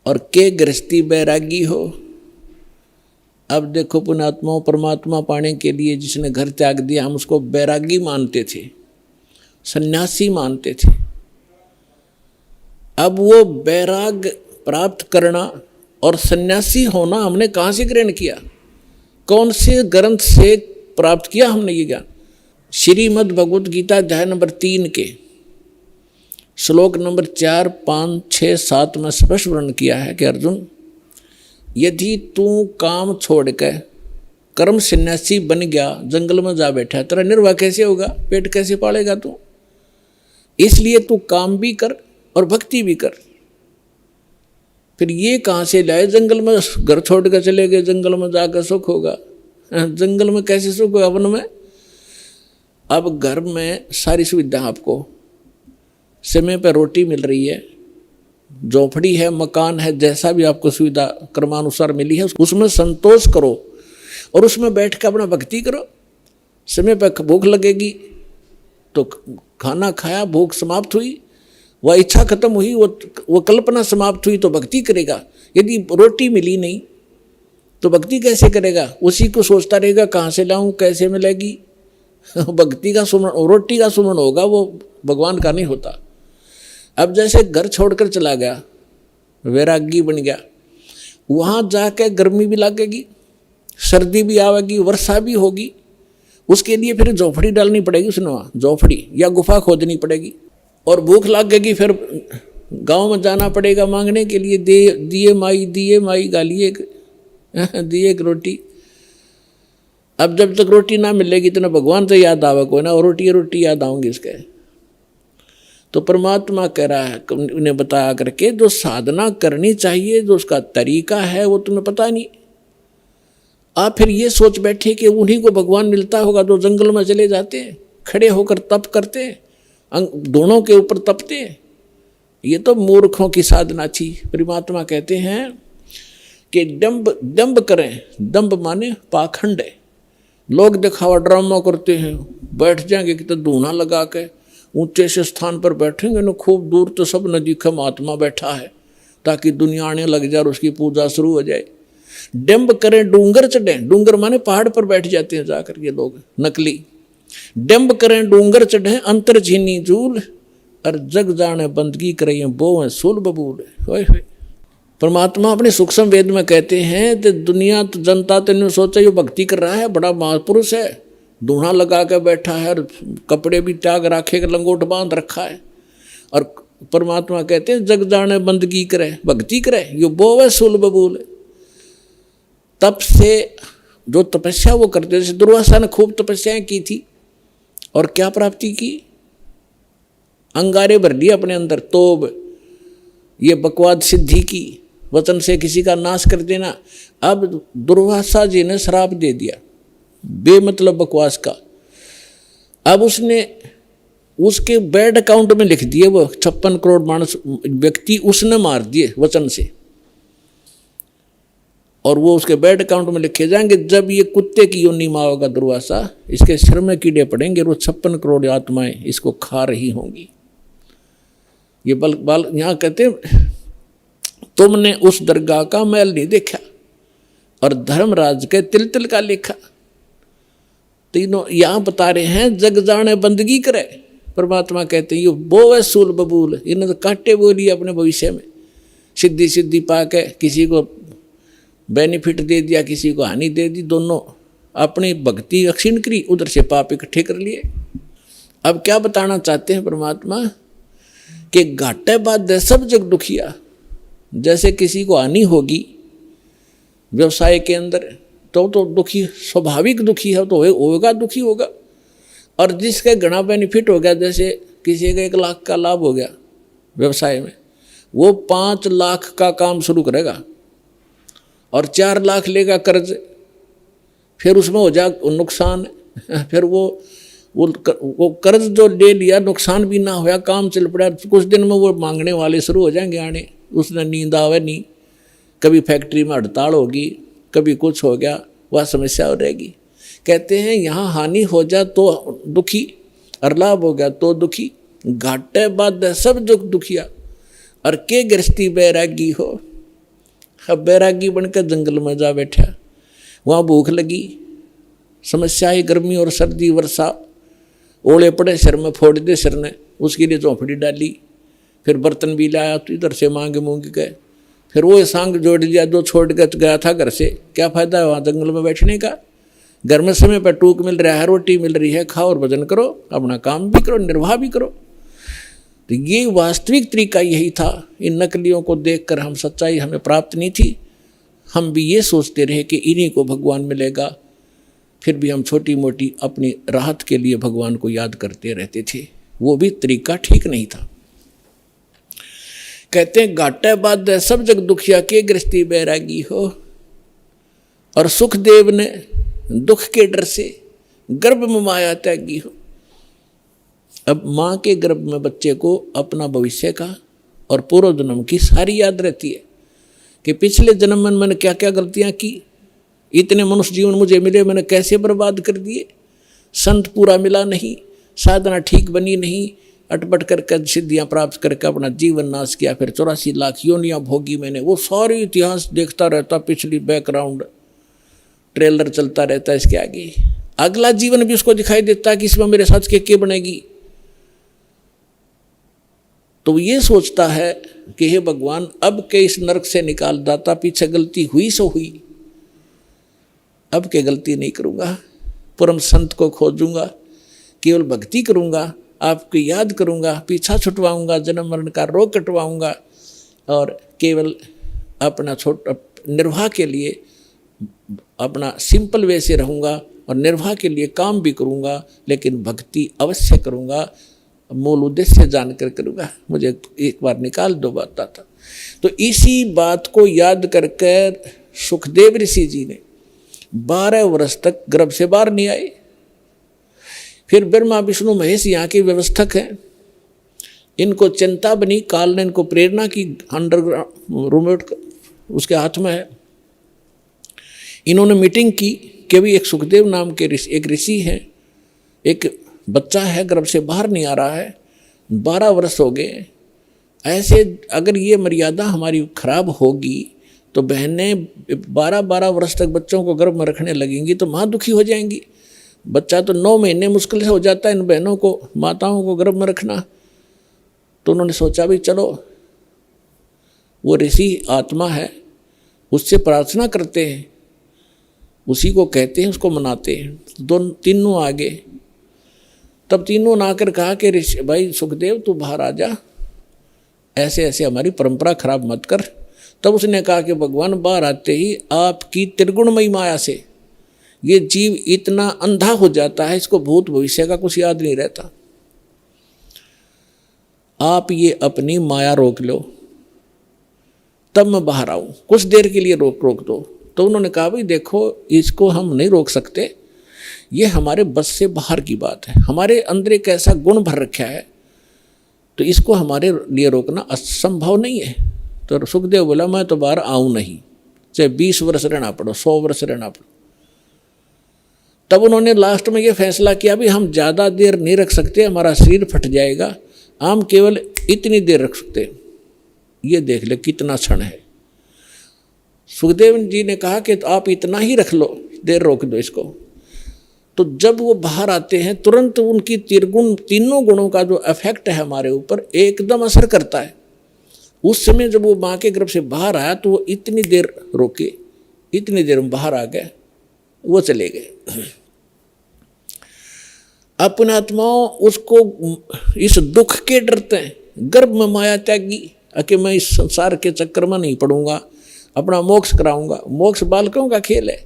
और के गृहस्थी बैरागी हो। अब देखो पुणात्माओं, परमात्मा पाने के लिए जिसने घर त्याग दिया हम उसको बैरागी मानते थे, सन्यासी मानते थे। अब वो बैराग प्राप्त करना और सन्यासी होना हमने कहाँ से ग्रहण किया, कौन से ग्रंथ से प्राप्त किया हमने ये ज्ञान? श्रीमद् भगवत गीता अध्याय नंबर 3 के श्लोक नंबर 4, 5, 6, 7 में स्पष्ट वर्णन किया है कि अर्जुन, यदि तू काम छोड़ कर कर्म सन्यासी बन गया, जंगल में जा बैठा, तेरा निर्वाह कैसे होगा, पेट कैसे पालेगा तू? इसलिए तू काम भी कर और भक्ति भी कर। फिर ये कहाँ से लाए? जंगल में घर छोड़ कर चले गए, जंगल में जाकर सुख होगा? जंगल में कैसे सुख होगा? वन में। अब घर में सारी सुविधा आपको, समय पर रोटी मिल रही है, झोपड़ी है, मकान है, जैसा भी आपको सुविधा क्रमानुसार मिली है उसमें संतोष करो और उसमें बैठ कर अपना भक्ति करो। समय पर भूख लगेगी तो खाना खाया, भूख समाप्त हुई, वह इच्छा खत्म हुई, वो कल्पना समाप्त हुई तो भक्ति करेगा। यदि रोटी मिली नहीं तो भक्ति कैसे करेगा? उसी को सोचता रहेगा कहाँ से लाऊं, कैसे मिलेगी। भक्ति का सुमन, रोटी का सुमन होगा, वो भगवान का नहीं होता। अब जैसे घर छोड़कर चला गया, वैरागी बन गया, वहाँ जाकर गर्मी भी लगेगी, सर्दी भी आवेगी, वर्षा भी होगी, उसके लिए फिर झोपड़ी डालनी पड़ेगी, उसने वहाँ झोपड़ी या गुफा खोदनी पड़ेगी। और भूख लगेगी, फिर गांव में जाना पड़ेगा मांगने के लिए, दिए माई गालिए दिए एक रोटी। अब जब तक रोटी ना मिलेगी तो ना भगवान से याद आवे कोई ना, और रोटी याद आऊंगी इसके। तो परमात्मा कह रहा है, उन्हें बताया करके जो साधना करनी चाहिए, जो उसका तरीका है वो तुम्हें पता नहीं। आप फिर ये सोच बैठे कि उन्हीं को भगवान मिलता होगा जो जंगल में चले जाते हैं, खड़े होकर तप करते, दोनों के ऊपर तपते। ये तो मूर्खों की साधना थी। परमात्मा कहते हैं कि दंभ करें। दंभ माने पाखंड है। लोग दिखावा ड्रामा करते हैं, बैठ जाएंगे कि तो धूना लगा के ऊंचे से स्थान पर बैठेंगे ना, खूब दूर तो सब न दिखे महात्मा बैठा है, ताकि दुनिया आने लग जाए और उसकी पूजा शुरू हो जाए। डंब करें डूंगर चढ़ें, डूंगर माने पहाड़ पर बैठ जाते हैं जाकर ये लोग नकली। डंब करें डूंगर चढ़ें अंतर झीनी झूल, और जग जाने बंदगी करें बोवें सूल बबूल। परमात्मा अपने सूक्ष्म वेद में कहते हैं कि दुनिया तो जनता तो सोचा ये भक्ति कर रहा है, बड़ा महापुरुष है, दूना लगा के बैठा है और कपड़े भी त्याग रखे के लंगोट बांध रखा है। और परमात्मा कहते हैं जग जाने बंदगी करे भक्ति करे यो बोवे सूल बबूल। तप से जो तपस्या वो करते, जैसे दुर्वासा ने खूब तपस्याएं की थी और क्या प्राप्ति की, अंगारे भर लिए अपने अंदर, तोब ये बकवाद सिद्धि की, वचन से किसी का नाश कर देना। अब दुर्वासा जी ने श्राप दे दिया बेमतलब बकवास का। अब उसने उसके बैड अकाउंट में लिख दिए वो 56 करोड़ मानस व्यक्ति उसने मार दिए वचन से, और वो उसके बैड अकाउंट में लिखे जाएंगे। जब ये कुत्ते की योनि माँ होगा दुर्वासा, इसके सिर में कीड़े पड़ेंगे, वो 56 करोड़ आत्माएं इसको खा रही होंगी। ये बाल यहाँ कहते तुमने उस दरगाह का मैल नहीं देखा और धर्मराज के तिल तिल का लिखा। तीनों यहाँ बता रहे हैं जग जाने बंदगी करे। परमात्मा कहते हैं ये बोवे सूल बबूल, इन्हें तो काटे बोली अपने भविष्य में, सिद्धि सिद्धि पा के किसी को बेनिफिट दे दिया, किसी को हानि दे दी, दोनों अपनी भक्ति अक्षीण करी, उधर से पाप इकट्ठे कर लिए। अब क्या बताना चाहते हैं परमात्मा कि घाटे बाद सब जग दुखिया। जैसे किसी को हानि होगी व्यवसाय के अंदर तो दुखी, स्वाभाविक दुखी है तो होगा, दुखी होगा। और जिसके घना बेनिफिट हो गया, जैसे किसी का 1 लाख का लाभ हो गया व्यवसाय में, वो 5 लाख का काम शुरू करेगा और 4 लाख लेगा कर्ज, फिर उसमें हो जा नुकसान। फिर वो कर्ज जो ले लिया नुकसान भी ना होया, काम चल पड़ा, कुछ दिन में वो मांगने वाले शुरू हो जाएंगे आने, उसने नींद आवे नहीं, कभी फैक्ट्री में हड़ताल होगी, कभी कुछ हो गया, वह समस्या हो रहेगी। कहते हैं यहाँ हानि हो जा तो दुखी और लाभ हो गया तो दुखी, घाटे बाद सब दुखिया। और के गृहस्थी बैरागी हो, अब बैरागी बनकर जंगल में जा बैठा, वहाँ भूख लगी, समस्या है गर्मी और सर्दी वर्षा, ओले पड़े सिर में, फोड़ दे सिर ने, उसके लिए झोंपड़ी डाली, फिर बर्तन भी लाया तो इधर से मांगे मूंगे गए, फिर वो सांग जोड़ लिया जो छोड़ कर गया था घर से। क्या फायदा है वहाँ जंगल में बैठने का, घर में समय पर टूक मिल रहा है, रोटी मिल रही है, खाओ और भजन करो, अपना काम भी करो, निर्वाह भी करो। तो ये वास्तविक तरीका यही था। इन नकलियों को देखकर हम सच्चाई हमें प्राप्त नहीं थी, हम भी ये सोचते रहे कि इन्हीं को भगवान मिलेगा, फिर भी हम छोटी मोटी अपनी राहत के लिए भगवान को याद करते रहते थे। वो भी तरीका ठीक नहीं था। कहते हैं घाटे बाद सब जग दुखिया के गृहस्थी बैरागी हो। और सुखदेव ने दुख के डर से गर्भ में माया त्यागी हो। अब माँ के गर्भ में बच्चे को अपना भविष्य का और पूर्व जन्म की सारी याद रहती है कि पिछले जन्म में मैंने क्या क्या गलतियाँ की, इतने मनुष्य जीवन मुझे मिले, मैंने कैसे बर्बाद कर दिए, संत पूरा मिला नहीं, साधना ठीक बनी नहीं, अटपट करके सिद्धियाँ प्राप्त करके अपना जीवन नाश किया, फिर 84 लाख योनियाँ भोगी मैंने। वो सारी इतिहास देखता रहता, पिछली बैकग्राउंड ट्रेलर चलता रहता है इसके आगे, अगला जीवन भी उसको दिखाई देता कि इसमें मेरे साथ क्या बनेगी। तो ये सोचता है कि हे भगवान अब के इस नरक से निकाल दाता, पीछे गलती हुई सो हुई, अब के गलती नहीं करूँगा, परम संत को खोजूंगा, केवल भक्ति करूँगा, आपकी याद करूँगा, पीछा छुटवाऊँगा, जन्म मरण का रोग कटवाऊँगा और केवल अपना निर्वाह के लिए अपना सिंपल वे से रहूँगा और निर्वाह के लिए काम भी करूँगा, लेकिन भक्ति अवश्य करूँगा, मूल उद्देश्य जानकर करूँगा, मुझे एक बार निकाल दो बात था। तो इसी बात को याद करके सुखदेव ऋषि जी ने 12 वर्ष तक गर्भ से बाहर नहीं आए। फिर ब्रह्मा विष्णु महेश यहाँ के व्यवस्थक हैं, इनको चिंता बनी, काल ने इनको प्रेरणा की, अंडरग्राउंड रूममेट उसके हाथ में है, इन्होंने मीटिंग की कि भी एक सुखदेव नाम के एक ऋषि है, एक बच्चा है गर्भ से बाहर नहीं आ रहा है, 12 वर्ष हो गए, ऐसे अगर ये मर्यादा हमारी खराब होगी तो बहनें 12-12 वर्ष तक बच्चों को गर्भ में रखने लगेंगी तो माँ दुखी हो जाएंगी। बच्चा तो 9 महीने मुश्किल से हो जाता है इन बहनों को, माताओं को गर्भ में रखना। तो उन्होंने सोचा भी चलो वो ऋषि आत्मा है, उससे प्रार्थना करते हैं, उसी को कहते हैं, उसको मनाते हैं। तीनों आ गए। तब तीनों ने आकर कहा कि ऋषि भाई सुखदेव तू बाहर आ जा, ऐसे ऐसे हमारी परंपरा खराब मत कर। तब उसने कहा कि भगवान बाहर आते ही आपकी त्रिगुणमयी माया से ये जीव इतना अंधा हो जाता है, इसको भूत भविष्य का कुछ याद नहीं रहता। आप ये अपनी माया रोक लो, तब मैं बाहर आऊं, कुछ देर के लिए रोक दो। तो उन्होंने कहा भाई देखो इसको हम नहीं रोक सकते, ये हमारे बस से बाहर की बात है, हमारे अंदर एक ऐसा गुण भर रखा है तो इसको हमारे लिए रोकना असंभव नहीं है। तो सुखदेव बोला मैं तो बाहर आऊं नहीं, चाहे 20 वर्ष रहना पड़ो, 100 वर्ष रहना पड़ो। तब उन्होंने लास्ट में ये फैसला किया भी हम ज़्यादा देर नहीं रख सकते, हमारा शरीर फट जाएगा, हम केवल इतनी देर रख सकते। ये देख ले कितना क्षण है। सुखदेव जी ने कहा कि आप इतना ही रख लो, देर रोक दो इसको। तो जब वो बाहर आते हैं तुरंत उनकी तीनों गुणों का जो इफेक्ट है हमारे ऊपर एकदम असर करता है। उस समय जब वो माँ के गर्भ से बाहर आया तो वो इतनी देर रोके, इतनी देर में बाहर आ गए, वो चले गए। अपने आत्माओं उसको इस दुख के डरते हैं, गर्भ में माया त्यागी कि मैं इस संसार के चक्कर में नहीं पड़ूंगा, अपना मोक्ष कराऊंगा। मोक्ष बालकों का खेल है।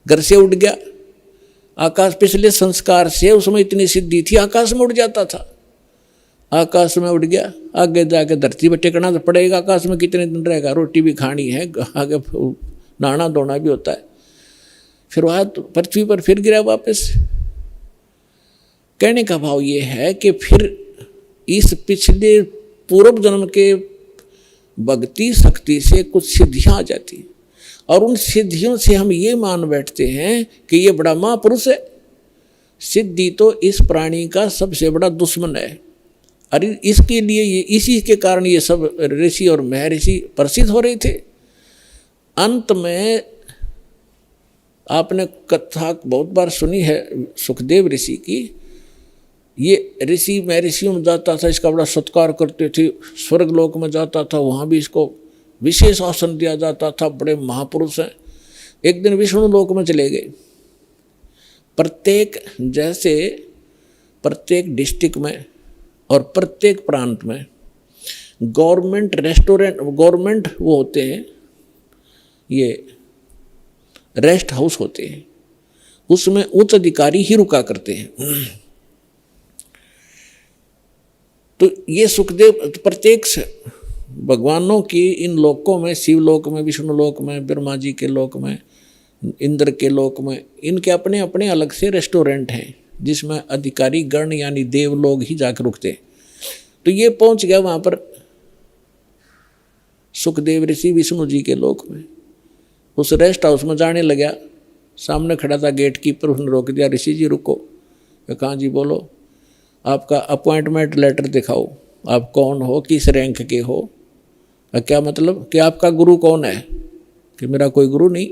घर से उठ गया आकाश, पिछले संस्कार से उसमें इतनी सिद्धि थी आकाश में उड़ जाता था, आकाश में उड़ गया, आगे जाके धरती पर टेकना तो पड़ेगा, आकाश में कितने दिन रहेगा, रोटी भी खानी है, आगे नहाना धोना भी होता है, फिर वहाँ पृथ्वी पर फिर गिरा वापस। कहने का भाव ये है कि फिर इस पिछले पूर्व जन्म के भक्ति शक्ति से कुछ सिद्धियां आ जाती और उन सिद्धियों से हम ये मान बैठते हैं कि ये बड़ा महापुरुष है। सिद्धि तो इस प्राणी का सबसे बड़ा दुश्मन है। अरे इसके लिए ये, इसी के कारण ये सब ऋषि और महर्षि प्रसिद्ध हो रहे थे। अंत में आपने कथा बहुत बार सुनी है सुखदेव ऋषि की। ये ऋषि महर्षियों में जाता था, इसका बड़ा सत्कार करते थे, स्वर्ग लोक में जाता था, वहाँ भी इसको विशेष आसन दिया जाता था, बड़े महापुरुष हैं। एक दिन विष्णु लोक में चले गए। प्रत्येक डिस्ट्रिक्ट में और प्रत्येक प्रांत में गवर्नमेंट रेस्टोरेंट, गवर्नमेंट वो होते हैं, ये रेस्ट हाउस होते हैं, उसमें उच्च अधिकारी ही रुका करते हैं। तो ये सुखदेव प्रत्येक भगवानों की इन लोकों में, शिवलोक में, विष्णु लोक में, ब्रह्मा जी के लोक में, इंद्र के लोक में, इनके अपने अपने अलग से रेस्टोरेंट हैं जिसमें अधिकारी गण यानी देव लोग ही जाकर रुकते। तो ये पहुंच गया वहाँ पर सुखदेव ऋषि विष्णु जी के लोक में। उस रेस्ट हाउस में जाने लगा, सामने खड़ा था गेट कीपर, उसने रोक दिया, ऋषि जी रुको। कहाँ जी बोलो, आपका अपॉइंटमेंट लेटर दिखाओ, आप कौन हो, किस रैंक के हो। क्या मतलब कि आपका गुरु कौन है? कि मेरा कोई गुरु नहीं,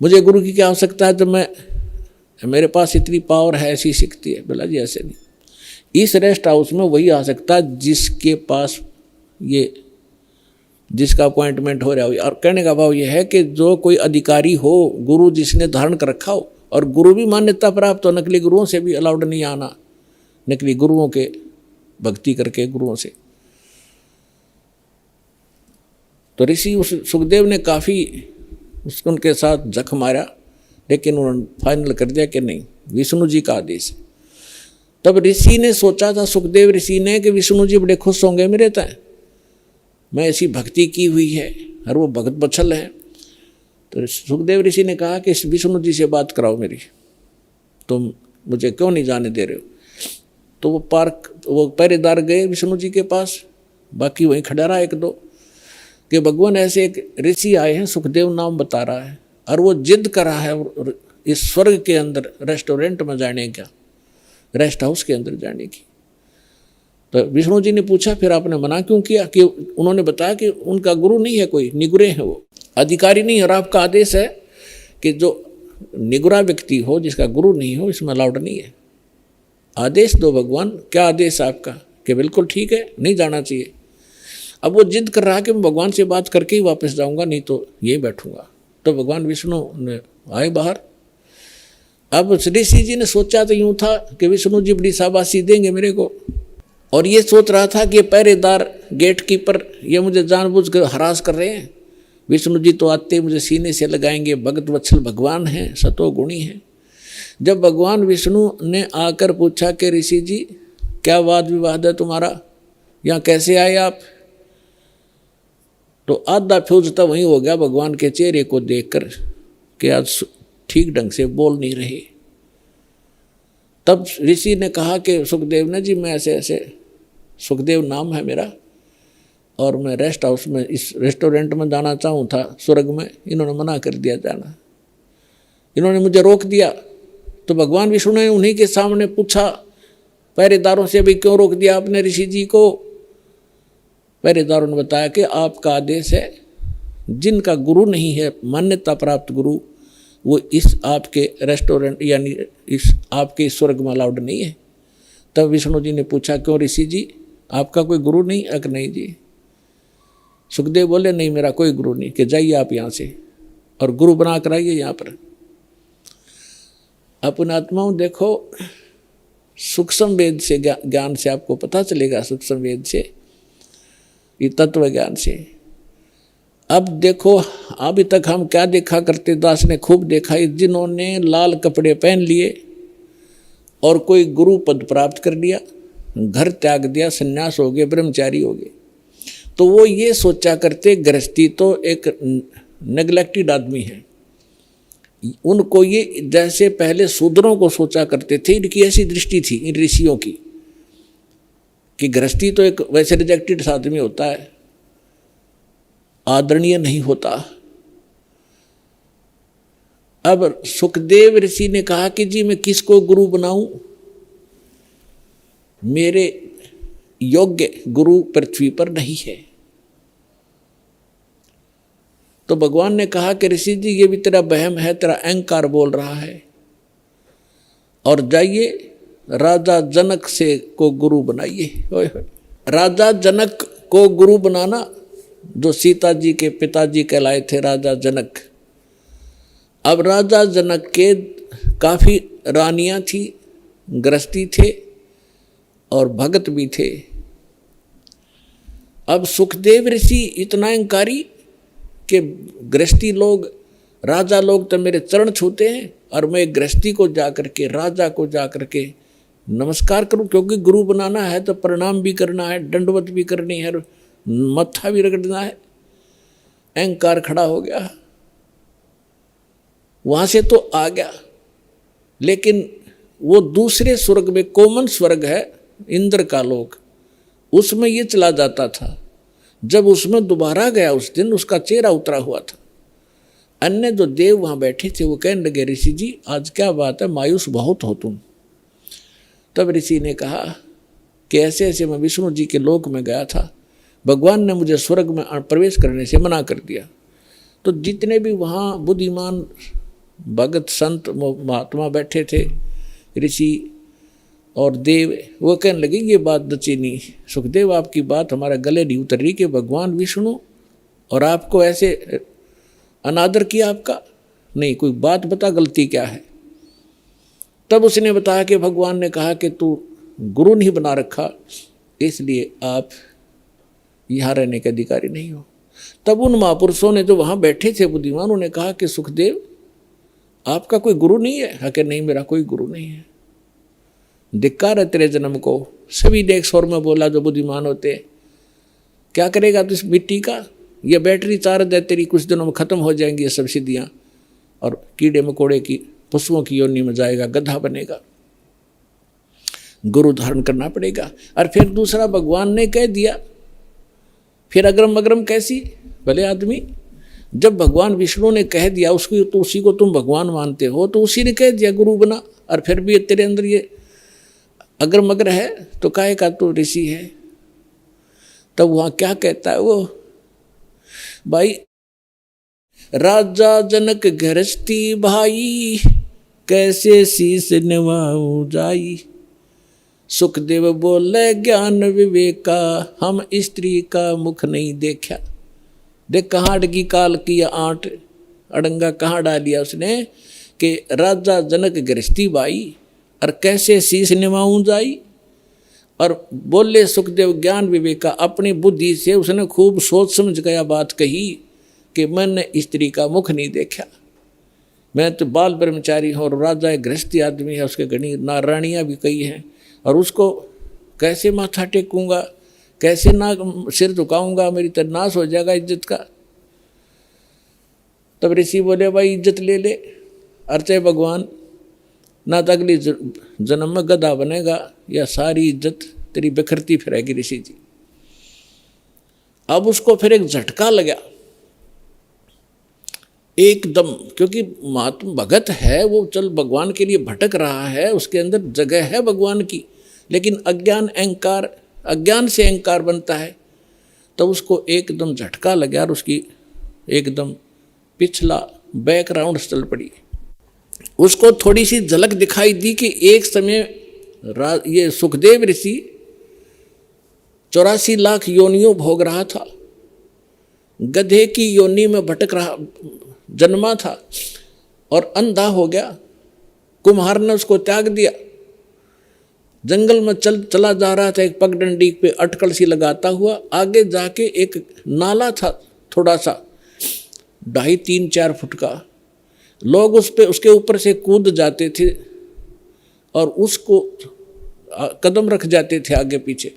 मुझे गुरु की क्या आवश्यकता है, तो मेरे पास इतनी पावर है, ऐसी शक्ति है। बोला जी ऐसे नहीं, इस रेस्ट हाउस में वही आ सकता है जिसके पास ये, जिसका अपॉइंटमेंट हो रहा हो। और कहने का भाव यह है कि जो कोई अधिकारी हो, गुरु जिसने धारण कर रखा हो, और गुरु भी मान्यता प्राप्त हो, नकली गुरुओं से भी अलाउड नहीं आना, नकली गुरुओं के भक्ति करके गुरुओं से। तो ऋषि उस सुखदेव ने काफ़ी उनके साथ जख मारा, लेकिन उन्होंने फाइनल कर दिया कि नहीं, विष्णु जी का आदेश है। तब ऋषि ने सोचा था, सुखदेव ऋषि ने, कि विष्णु जी बड़े खुश होंगे मेरे तय, मैं ऐसी भक्ति की हुई है और वो भगत बछल है। तो सुखदेव ऋषि ने कहा कि विष्णु जी से बात कराओ मेरी, तुम मुझे क्यों नहीं जाने दे रहे हो। तो वो पहरेदार गए विष्णु जी के पास, बाकी वहीं खड़ा रहा एक दो, कि भगवान ऐसे एक ऋषि आए हैं, सुखदेव नाम बता रहा है, और वो जिद कर रहा है इस स्वर्ग के अंदर रेस्टोरेंट में जाने का, रेस्ट हाउस के अंदर जाने की। तो विष्णु जी ने पूछा फिर आपने मना क्यों किया? कि उन्होंने बताया कि उनका गुरु नहीं है, कोई निगुरे हैं, वो अधिकारी नहीं, और आपका आदेश है कि जो निगुरा व्यक्ति हो जिसका गुरु नहीं हो इसमें अलाउड नहीं है। आदेश दो भगवान, क्या आदेश आपका? कि बिल्कुल ठीक है, नहीं जाना चाहिए। अब वो जिद कर रहा है कि मैं भगवान से बात करके ही वापस जाऊंगा, नहीं तो यहीं बैठूंगा। तो भगवान विष्णु ने आए बाहर। अब ऋषि जी ने सोचा तो यूं था कि विष्णु जी बड़ी शाबाशी देंगे मेरे को, और ये सोच रहा था कि ये पहरेदार गेट कीपर ये मुझे जानबूझ कर हरास कर रहे हैं। विष्णु जी तो आते मुझे सीने से लगाएंगे, भगत वत्सल भगवान हैं, सतो गुणी हैं। जब भगवान विष्णु ने आकर पूछा कि ऋषि जी क्या वाद विवाद है तुम्हारा, यहाँ कैसे आए आप, तो आधा फ्यूज तो वहीं हो गया भगवान के चेहरे को देखकर कि आज ठीक ढंग से बोल नहीं रहे। तब ऋषि ने कहा कि सुखदेव ने जी मैं ऐसे ऐसे, सुखदेव नाम है मेरा, और मैं रेस्ट हाउस में इस रेस्टोरेंट में जाना चाहूँ था स्वर्ग में, इन्होंने मना कर दिया जाना, इन्होंने मुझे रोक दिया। तो भगवान विष्णु ने उन्हीं के सामने पूछा पहरेदारों से, भी क्यों रोक दिया आपने ऋषि जी को? पहरेदारों ने बताया कि आपका आदेश है, जिनका गुरु नहीं है, मान्यता प्राप्त गुरु, वो इस आपके रेस्टोरेंट यानी इस आपके स्वर्ग में अलाउड नहीं है। तब विष्णु जी ने पूछा क्यों ऋषि जी, आपका कोई गुरु नहीं? अक नहीं जी। सुखदेव बोले नहीं मेरा कोई गुरु नहीं, कि जाइए आप यहाँ से और गुरु बना कर आइए यहाँ पर। अपने आत्माओं देखो, सूक्ष्म वेद से ज्ञान से आपको पता चलेगा, सूक्ष्म वेद से, ये तत्व ज्ञान से। अब देखो अभी तक हम क्या देखा करते, दास ने खूब देखा, जिन्होंने लाल कपड़े पहन लिए और कोई गुरु पद प्राप्त कर लिया, घर त्याग दिया, सन्यास हो गए, ब्रह्मचारी हो गए, तो वो ये सोचा करते गृहस्थी तो एक नेग्लेक्टेड आदमी है। उनको ये जैसे पहले शूद्रों को सोचा करते थे, इनकी ऐसी दृष्टि थी इन ऋषियों की कि गृहस्थी तो एक वैसे रिजेक्टेड आदमी होता है, आदरणीय नहीं होता। अब सुखदेव ऋषि ने कहा कि जी मैं किसको गुरु बनाऊं, मेरे योग्य गुरु पृथ्वी पर नहीं है। तो भगवान ने कहा कि ऋषि जी ये भी तेरा वहम है, तेरा अहंकार बोल रहा है, और जाइए राजा जनक से को गुरु बनाइए। राजा जनक को गुरु बनाना, जो सीता जी के पिताजी कहलाए थे राजा जनक। अब राजा जनक के काफ़ी रानियां थी, गृहस्थी थे और भगत भी थे। अब सुखदेव ऋषि इतना अहंकारी कि गृहस्थी लोग, राजा लोग तो मेरे चरण छूते हैं, और मैं गृहस्थी को जाकर के, राजा को जाकर के नमस्कार करूं, क्योंकि गुरु बनाना है तो प्रणाम भी करना है, दंडवत भी करनी है, मत्था भी रगड़ना है। अहंकार खड़ा हो गया, वहां से तो आ गया, लेकिन वो दूसरे स्वर्ग में, कॉमन स्वर्ग है इंद्र का लोक, उसमें ये चला जाता था। जब उसमें दोबारा गया उस दिन उसका चेहरा उतरा हुआ था। अन्य जो देव वहां बैठे थे वो कहने लगे ऋषि जी आज क्या बात है, मायूस बहुत हो तुम। तब ऋषि ने कहा कि ऐसे ऐसे मैं विष्णु जी के लोक में गया था, भगवान ने मुझे स्वर्ग में प्रवेश करने से मना कर दिया। तो जितने भी वहाँ बुद्धिमान भगत संत महात्मा बैठे थे, ऋषि और देव, वो कहने लगे ये बात दची नहीं, सुखदेव आपकी बात हमारे गले नहीं उतर रही कि भगवान विष्णु और आपको ऐसे अनादर किया आपका, नहीं कोई बात बता गलती क्या है। तब उसने बताया कि भगवान ने कहा कि तू गुरु नहीं बना रखा, इसलिए आप यहाँ रहने के अधिकारी नहीं हो। तब उन महापुरुषों ने जो वहाँ बैठे थे बुद्धिमान, उन्होंने कहा कि सुखदेव आपका कोई गुरु नहीं है? कि नहीं मेरा कोई गुरु नहीं है। धिक्कार है तेरे जन्म को। सभी ने एक स्वर में बोला जो बुद्धिमान होते, क्या करेगा तू इस मिट्टी का, ये बैटरी चार्ज है तेरी, कुछ दिनों में खत्म हो जाएंगी ये सब सिद्धियाँ, और कीड़े मकोड़े की पशुओं की योनि में जाएगा, गधा बनेगा, गुरु धारण करना पड़ेगा। और फिर दूसरा भगवान ने कह दिया, फिर अग्रम अग्रम कैसी, भले आदमी जब भगवान विष्णु ने कह दिया उसको, तो उसी को तुम भगवान मानते हो, तो उसी ने कह दिया गुरु बना, और फिर भी तेरे अंदर ये अगर मगर है तो काहे का तो ऋषि है। तब वहां क्या कहता है वो, भाई राजा जनक गृहस्थी भाई, कैसे शीस निभाऊं जाई। सुखदेव बोले ज्ञान विवेका, हम स्त्री का मुख नहीं देखा। देख कहाँ अड़गी काल की आंट, अड़ंगा कहाँ डालिया उसने, कि राजा जनक गृहस्थी भाई और कैसे शीश निभाऊं जाई। और बोले सुखदेव ज्ञान विवेका, अपनी बुद्धि से उसने खूब सोच समझ गया बात कही कि मैंने स्त्री का मुख नहीं देखा, मैं तो बाल ब्रह्मचारी हूँ और राजा गृहस्थी आदमी है, उसके घनी नारायणियाँ भी कई हैं, और उसको कैसे माथा टेकूंगा, कैसे ना सिर झुकाऊंगा, मेरी तो नाश हो जाएगा इज्जत का। तब ऋषि बोले भाई इज्जत ले ले, अर्चे भगवान ना तो अगली जन्म में गधा बनेगा या सारी इज्जत तेरी बिखरती फिरेगी ऋषि जी। अब उसको फिर एक झटका लगा एकदम, क्योंकि महात्मा भगत है वो, चल भगवान के लिए भटक रहा है, उसके अंदर जगह है भगवान की, लेकिन अज्ञान अहंकार, अज्ञान से अहंकार बनता है। तो उसको एकदम झटका लगा और उसकी एकदम पिछला बैकग्राउंड चल पड़ी। उसको थोड़ी सी झलक दिखाई दी कि एक समय ये सुखदेव ऋषि 84 लाख योनियों भोग रहा था, गधे की योनि में भटक रहा जन्मा था और अंधा हो गया। कुम्हार ने उसको त्याग दिया, जंगल में चला जा रहा था, एक पगडंडी पे अटकल सी लगाता हुआ। आगे जाके एक नाला था थोड़ा सा 2.5-3-4 फुट का, लोग उस पे उसके ऊपर से कूद जाते थे और उसको कदम रख जाते थे आगे पीछे,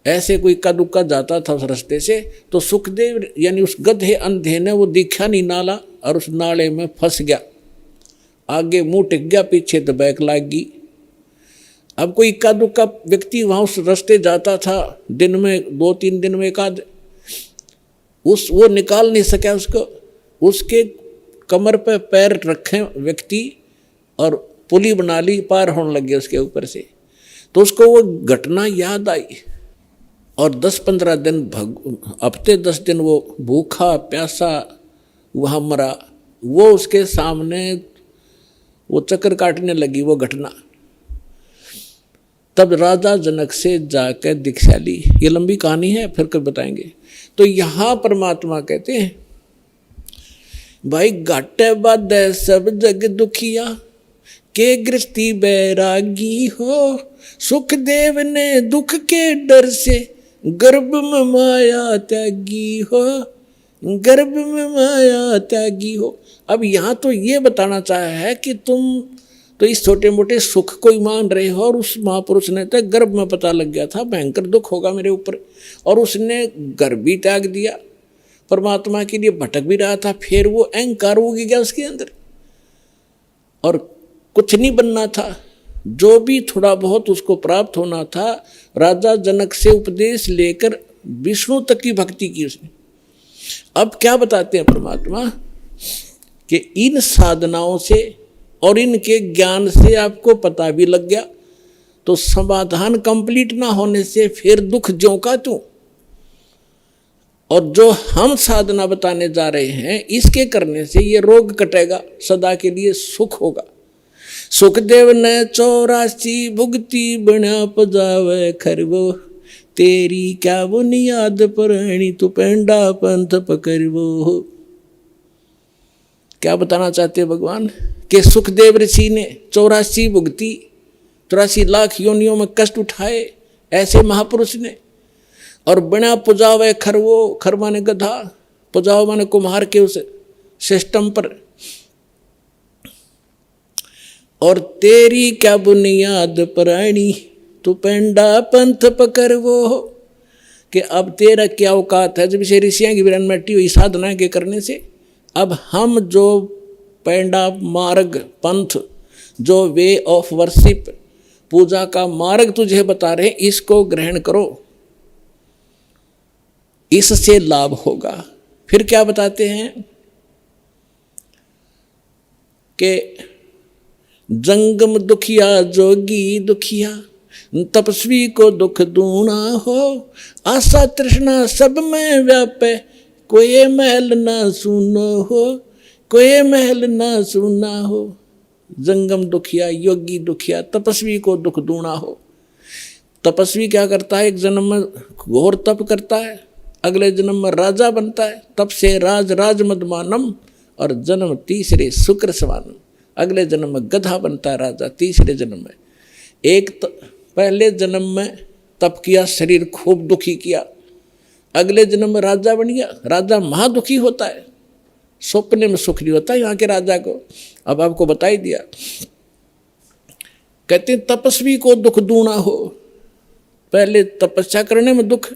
ऐसे कोई इक्का दुक्का जाता था उस रास्ते से। तो सुखदेव यानी उस गधे अंधे ने वो दिखा नहीं नाला और उस नाले में फंस गया, आगे मुंह टिक गया, पीछे तो बैक लाग गई। अब कोई इक्का दुक्का व्यक्ति वहाँ उस रास्ते जाता था, दिन में 2-3 दिन में एक आध, वो निकाल नहीं सका उसको। उसके कमर पे पैर रखे व्यक्ति और पुली बना ली, पार होने लगे उसके ऊपर से। तो उसको वो घटना याद आई और 10-15 दिन हफ्ते 10 दिन वो भूखा प्यासा वहाँ मरा। वो उसके सामने वो चक्कर काटने लगी वो घटना। तब राजा जनक से जाकर दीक्षा ली। ये लंबी कहानी है, फिर कब बताएंगे। तो यहाँ परमात्मा कहते हैं भाई घाटे बाधे सब जग दुखिया, के गृहस्थी बैरागी हो। सुखदेव ने दुख के डर से गर्भ में माया त्यागी हो, गर्भ में माया त्यागी हो। अब यहाँ तो ये बताना चाहा है कि तुम तो इस छोटे मोटे सुख को ही मान रहे हो, और उस महापुरुष ने तो गर्भ में पता लग गया था भयंकर दुख होगा मेरे ऊपर, और उसने गर्भ भी त्याग दिया, परमात्मा के लिए भटक भी रहा था। फिर वो अहंकार हो गया उसके अंदर और कुछ नहीं बनना था। जो भी थोड़ा बहुत उसको प्राप्त होना था, राजा जनक से उपदेश लेकर विष्णु तक की भक्ति की उसने। अब क्या बताते हैं परमात्मा कि इन साधनाओं से और इनके ज्ञान से आपको पता भी लग गया, तो समाधान कंप्लीट ना होने से फिर दुख ज्यों का त्यों। और जो हम साधना बताने जा रहे हैं, इसके करने से ये रोग कटेगा, सदा के लिए सुख होगा। सुखदेव ने 84 भुगती बना पजावे खरवो, तेरी क्या बुनियाद पुरानी तू पेंडा पंथ पकड़वो। क्या बताना चाहते हैं भगवान कि सुखदेव ऋषि ने 84 भुगती, 84 लाख योनियों में कष्ट उठाए ऐसे महापुरुष ने, और बिना पुजावे खरवो, खर माने गधा, पुजाओ माने कुम्हार के उस सिस्टम पर। और तेरी क्या बुनियाद पुरानी तू पेंडा पंथ पकड़वो, कि अब तेरा क्या औकात है। जब इसे ऋषियां की विरन मट्टी हुई साधना के करने से, अब हम जो पेंडा मार्ग पंथ, जो वे ऑफ वर्शिप, पूजा का मार्ग तुझे बता रहे, इसको ग्रहण करो, इससे लाभ होगा। फिर क्या बताते हैं कि जंगम दुखिया जोगी दुखिया, तपस्वी को दुख दूना हो, आशा तृष्णा सब में व्यापे, कोई महल ना सुनो हो, कोई महल ना सुना हो। जंगम दुखिया, योगी दुखिया, तपस्वी को दुख दूना हो। तपस्वी क्या करता है, एक जन्म में घोर तप करता है, अगले जन्म में राजा बनता है, तप से राज राज मदमानम, और जन्म तीसरे शुक्र सवानम, अगले जन्म में गधा बनता है राजा तीसरे जन्म में। एक पहले जन्म में तप किया, शरीर खूब दुखी किया, अगले जन्म में राजा बन गया, राजा महादुखी होता है, सपने में सुख नहीं होता यहाँ के राजा को। अब आपको बता ही दिया। कहते हैं तपस्वी को दुख दूना हो, पहले तपस्या करने में दुख,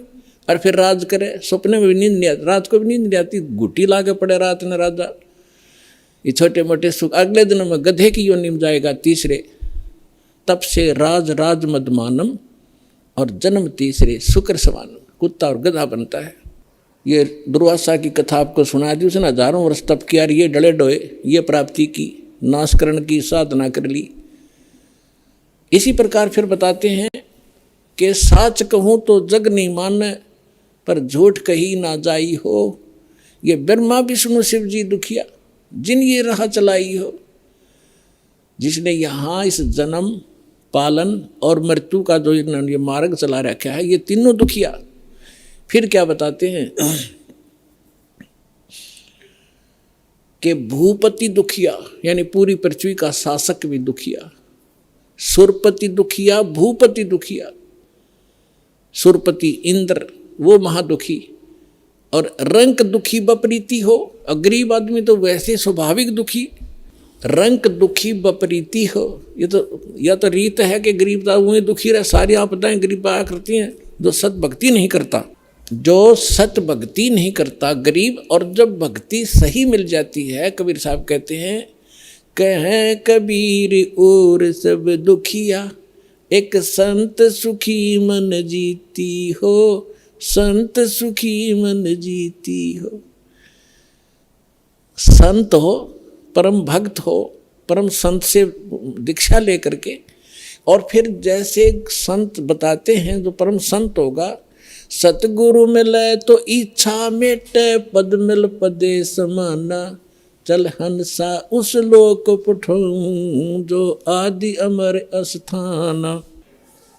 और फिर राज करे, सपने में भी नींद नहीं आती, रात को भी नींद नहीं आती, गुटी ला के पड़े रात में राजा, ये छोटे मोटे सुख। अगले दिन में गधे की योनि में जाएगा तीसरे, तप से राज राज मदमानम, और जन्म तीसरे शुक्र सवानम, कुत्ता और गधा बनता है। ये दुर्वासा की कथा आपको सुना दी, उसने हजारों वर्ष तप किया, ये डले डोए, ये प्राप्ति की, नाशकरण की साधना कर ली। इसी प्रकार फिर बताते हैं कि साच कहूँ तो जग नहीं माने, पर झूठ कही ना जाई हो। ये ब्रह्मा विष्णु शिव जी दुखिया, जिन ये राह चलाई हो, जिसने यहाँ इस जन्म पालन और मृत्यु का जो ये मार्ग चला रखा है, ये तीनों दुखिया। फिर क्या बताते हैं कि भूपति दुखिया, यानी पूरी पृथ्वी का शासक भी दुखिया, सुरपति दुखिया, भूपति दुखिया। सुरपति इंद्र वो महादुखी, और रंक दुखी बपरीती हो, और गरीब आदमी तो वैसे स्वाभाविक दुखी, रंक दुखी बपरीती हो। ये तो या तो रीत है कि गरीब वही दुखी रहे, सारी आपदाएं गरीब आया करती हैं। जो सत भक्ति नहीं करता, जो सत भक्ति नहीं करता गरीब, और जब भक्ति सही मिल जाती है, कबीर साहब कहते हैं, कहें कबीर और सब दुखिया, एक संत सुखी मन जीती हो, संत सुखी मन जीती हो। संत हो, परम भक्त हो, परम संत से दीक्षा लेकर के, और फिर जैसे संत बताते हैं, जो परम संत होगा, सतगुरु मिले तो इच्छा मेटे, पद मिल पदे समाना, चल हंसा उस लोक पठाऊं, जो आदि अमर अस्थाना।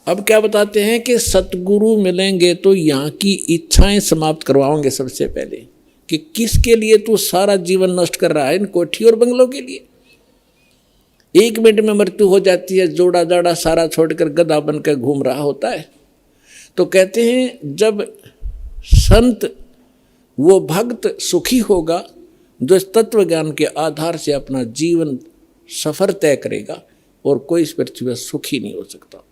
अब क्या बताते हैं कि सतगुरु मिलेंगे तो यहाँ की इच्छाएं समाप्त करवाओगे सबसे पहले, कि किसके लिए तू सारा जीवन नष्ट कर रहा है, इन कोठी और बंगलों के लिए। एक मिनट में मृत्यु हो जाती है, जोड़ा जाड़ा सारा छोड़कर गधा बनकर घूम रहा होता है। तो कहते हैं जब संत वो भक्त सुखी होगा, जो इस तत्व ज्ञान के आधार से अपना जीवन सफर तय करेगा, और कोई इस पृथ्वी पर सुखी नहीं हो सकता।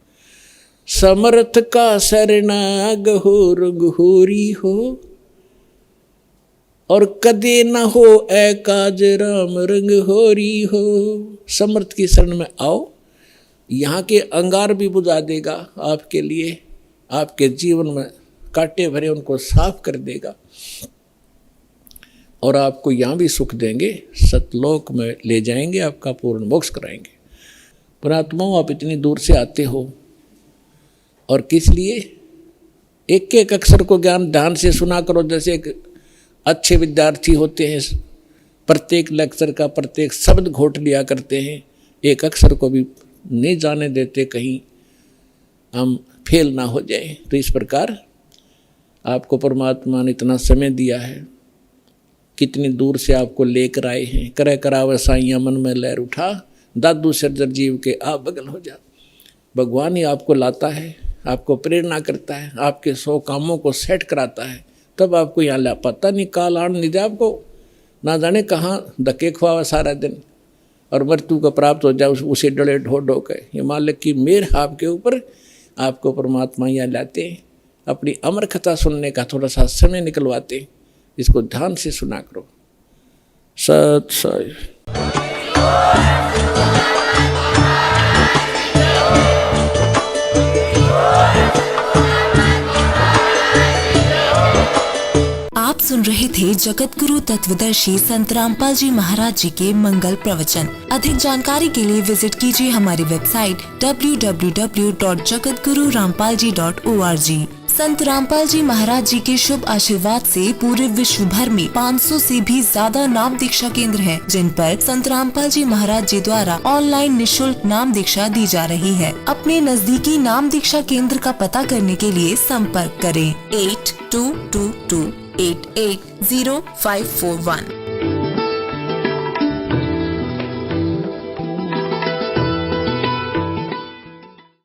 समर्थ का शरणाग हो रघुहोरी हो, और कदे न हो ए काज राम रंग होरी हो। समर्थ की शरण में आओ, यहाँ के अंगार भी बुझा देगा आपके लिए, आपके जीवन में कांटे भरे उनको साफ कर देगा, और आपको यहाँ भी सुख देंगे, सतलोक में ले जाएंगे, आपका पूर्ण मोक्ष कराएंगे। पुणात्माओं, आप इतनी दूर से आते हो, और किस लिए? एक एक अक्षर को ज्ञान ध्यान से सुना करो। जैसे एक अच्छे विद्यार्थी होते हैं, प्रत्येक लेक्चर का प्रत्येक शब्द घोट लिया करते हैं, एक अक्षर को भी नहीं जाने देते कहीं हम फेल ना हो जाए। तो इस प्रकार आपको परमात्मा ने इतना समय दिया है, कितनी दूर से आपको लेकर आए हैं। करे करावे साइया मन में लहर उठा, दादू सर्जर जीव के आप बगल हो जा। भगवान ही आपको लाता है, आपको प्रेरणा करता है, आपके 100 कामों को सेट कराता है, तब आपको यहाँ ला पाता नहीं। काल आन नहीं दे आपको, ना जाने कहाँ धक्के खुआवा सारा दिन, और मृत्यु को प्राप्त हो जाए उसे डले ढो ढो के। ये मालिक की मेहर आपके ऊपर, आपको परमात्मा यहाँ लाते हैं, अपनी अमर कथा सुनने का थोड़ा सा समय निकलवाते हैं। इसको ध्यान से सुना करो। सत साई। आप सुन रहे थे जगत गुरु तत्वदर्शी संत रामपाल जी महाराज जी के मंगल प्रवचन। अधिक जानकारी के लिए विजिट कीजिए हमारी वेबसाइट www.jagatgururampalji.org। संत रामपाल जी महाराज जी के शुभ आशीर्वाद से पूरे विश्व भर में 500 से भी ज्यादा नाम दीक्षा केंद्र हैं, जिन पर संत रामपाल जी महाराज जी द्वारा ऑनलाइन निशुल्क नाम दीक्षा दी जा रही है। अपने नजदीकी नाम दीक्षा केंद्र का पता करने के लिए संपर्क करें 8222880541।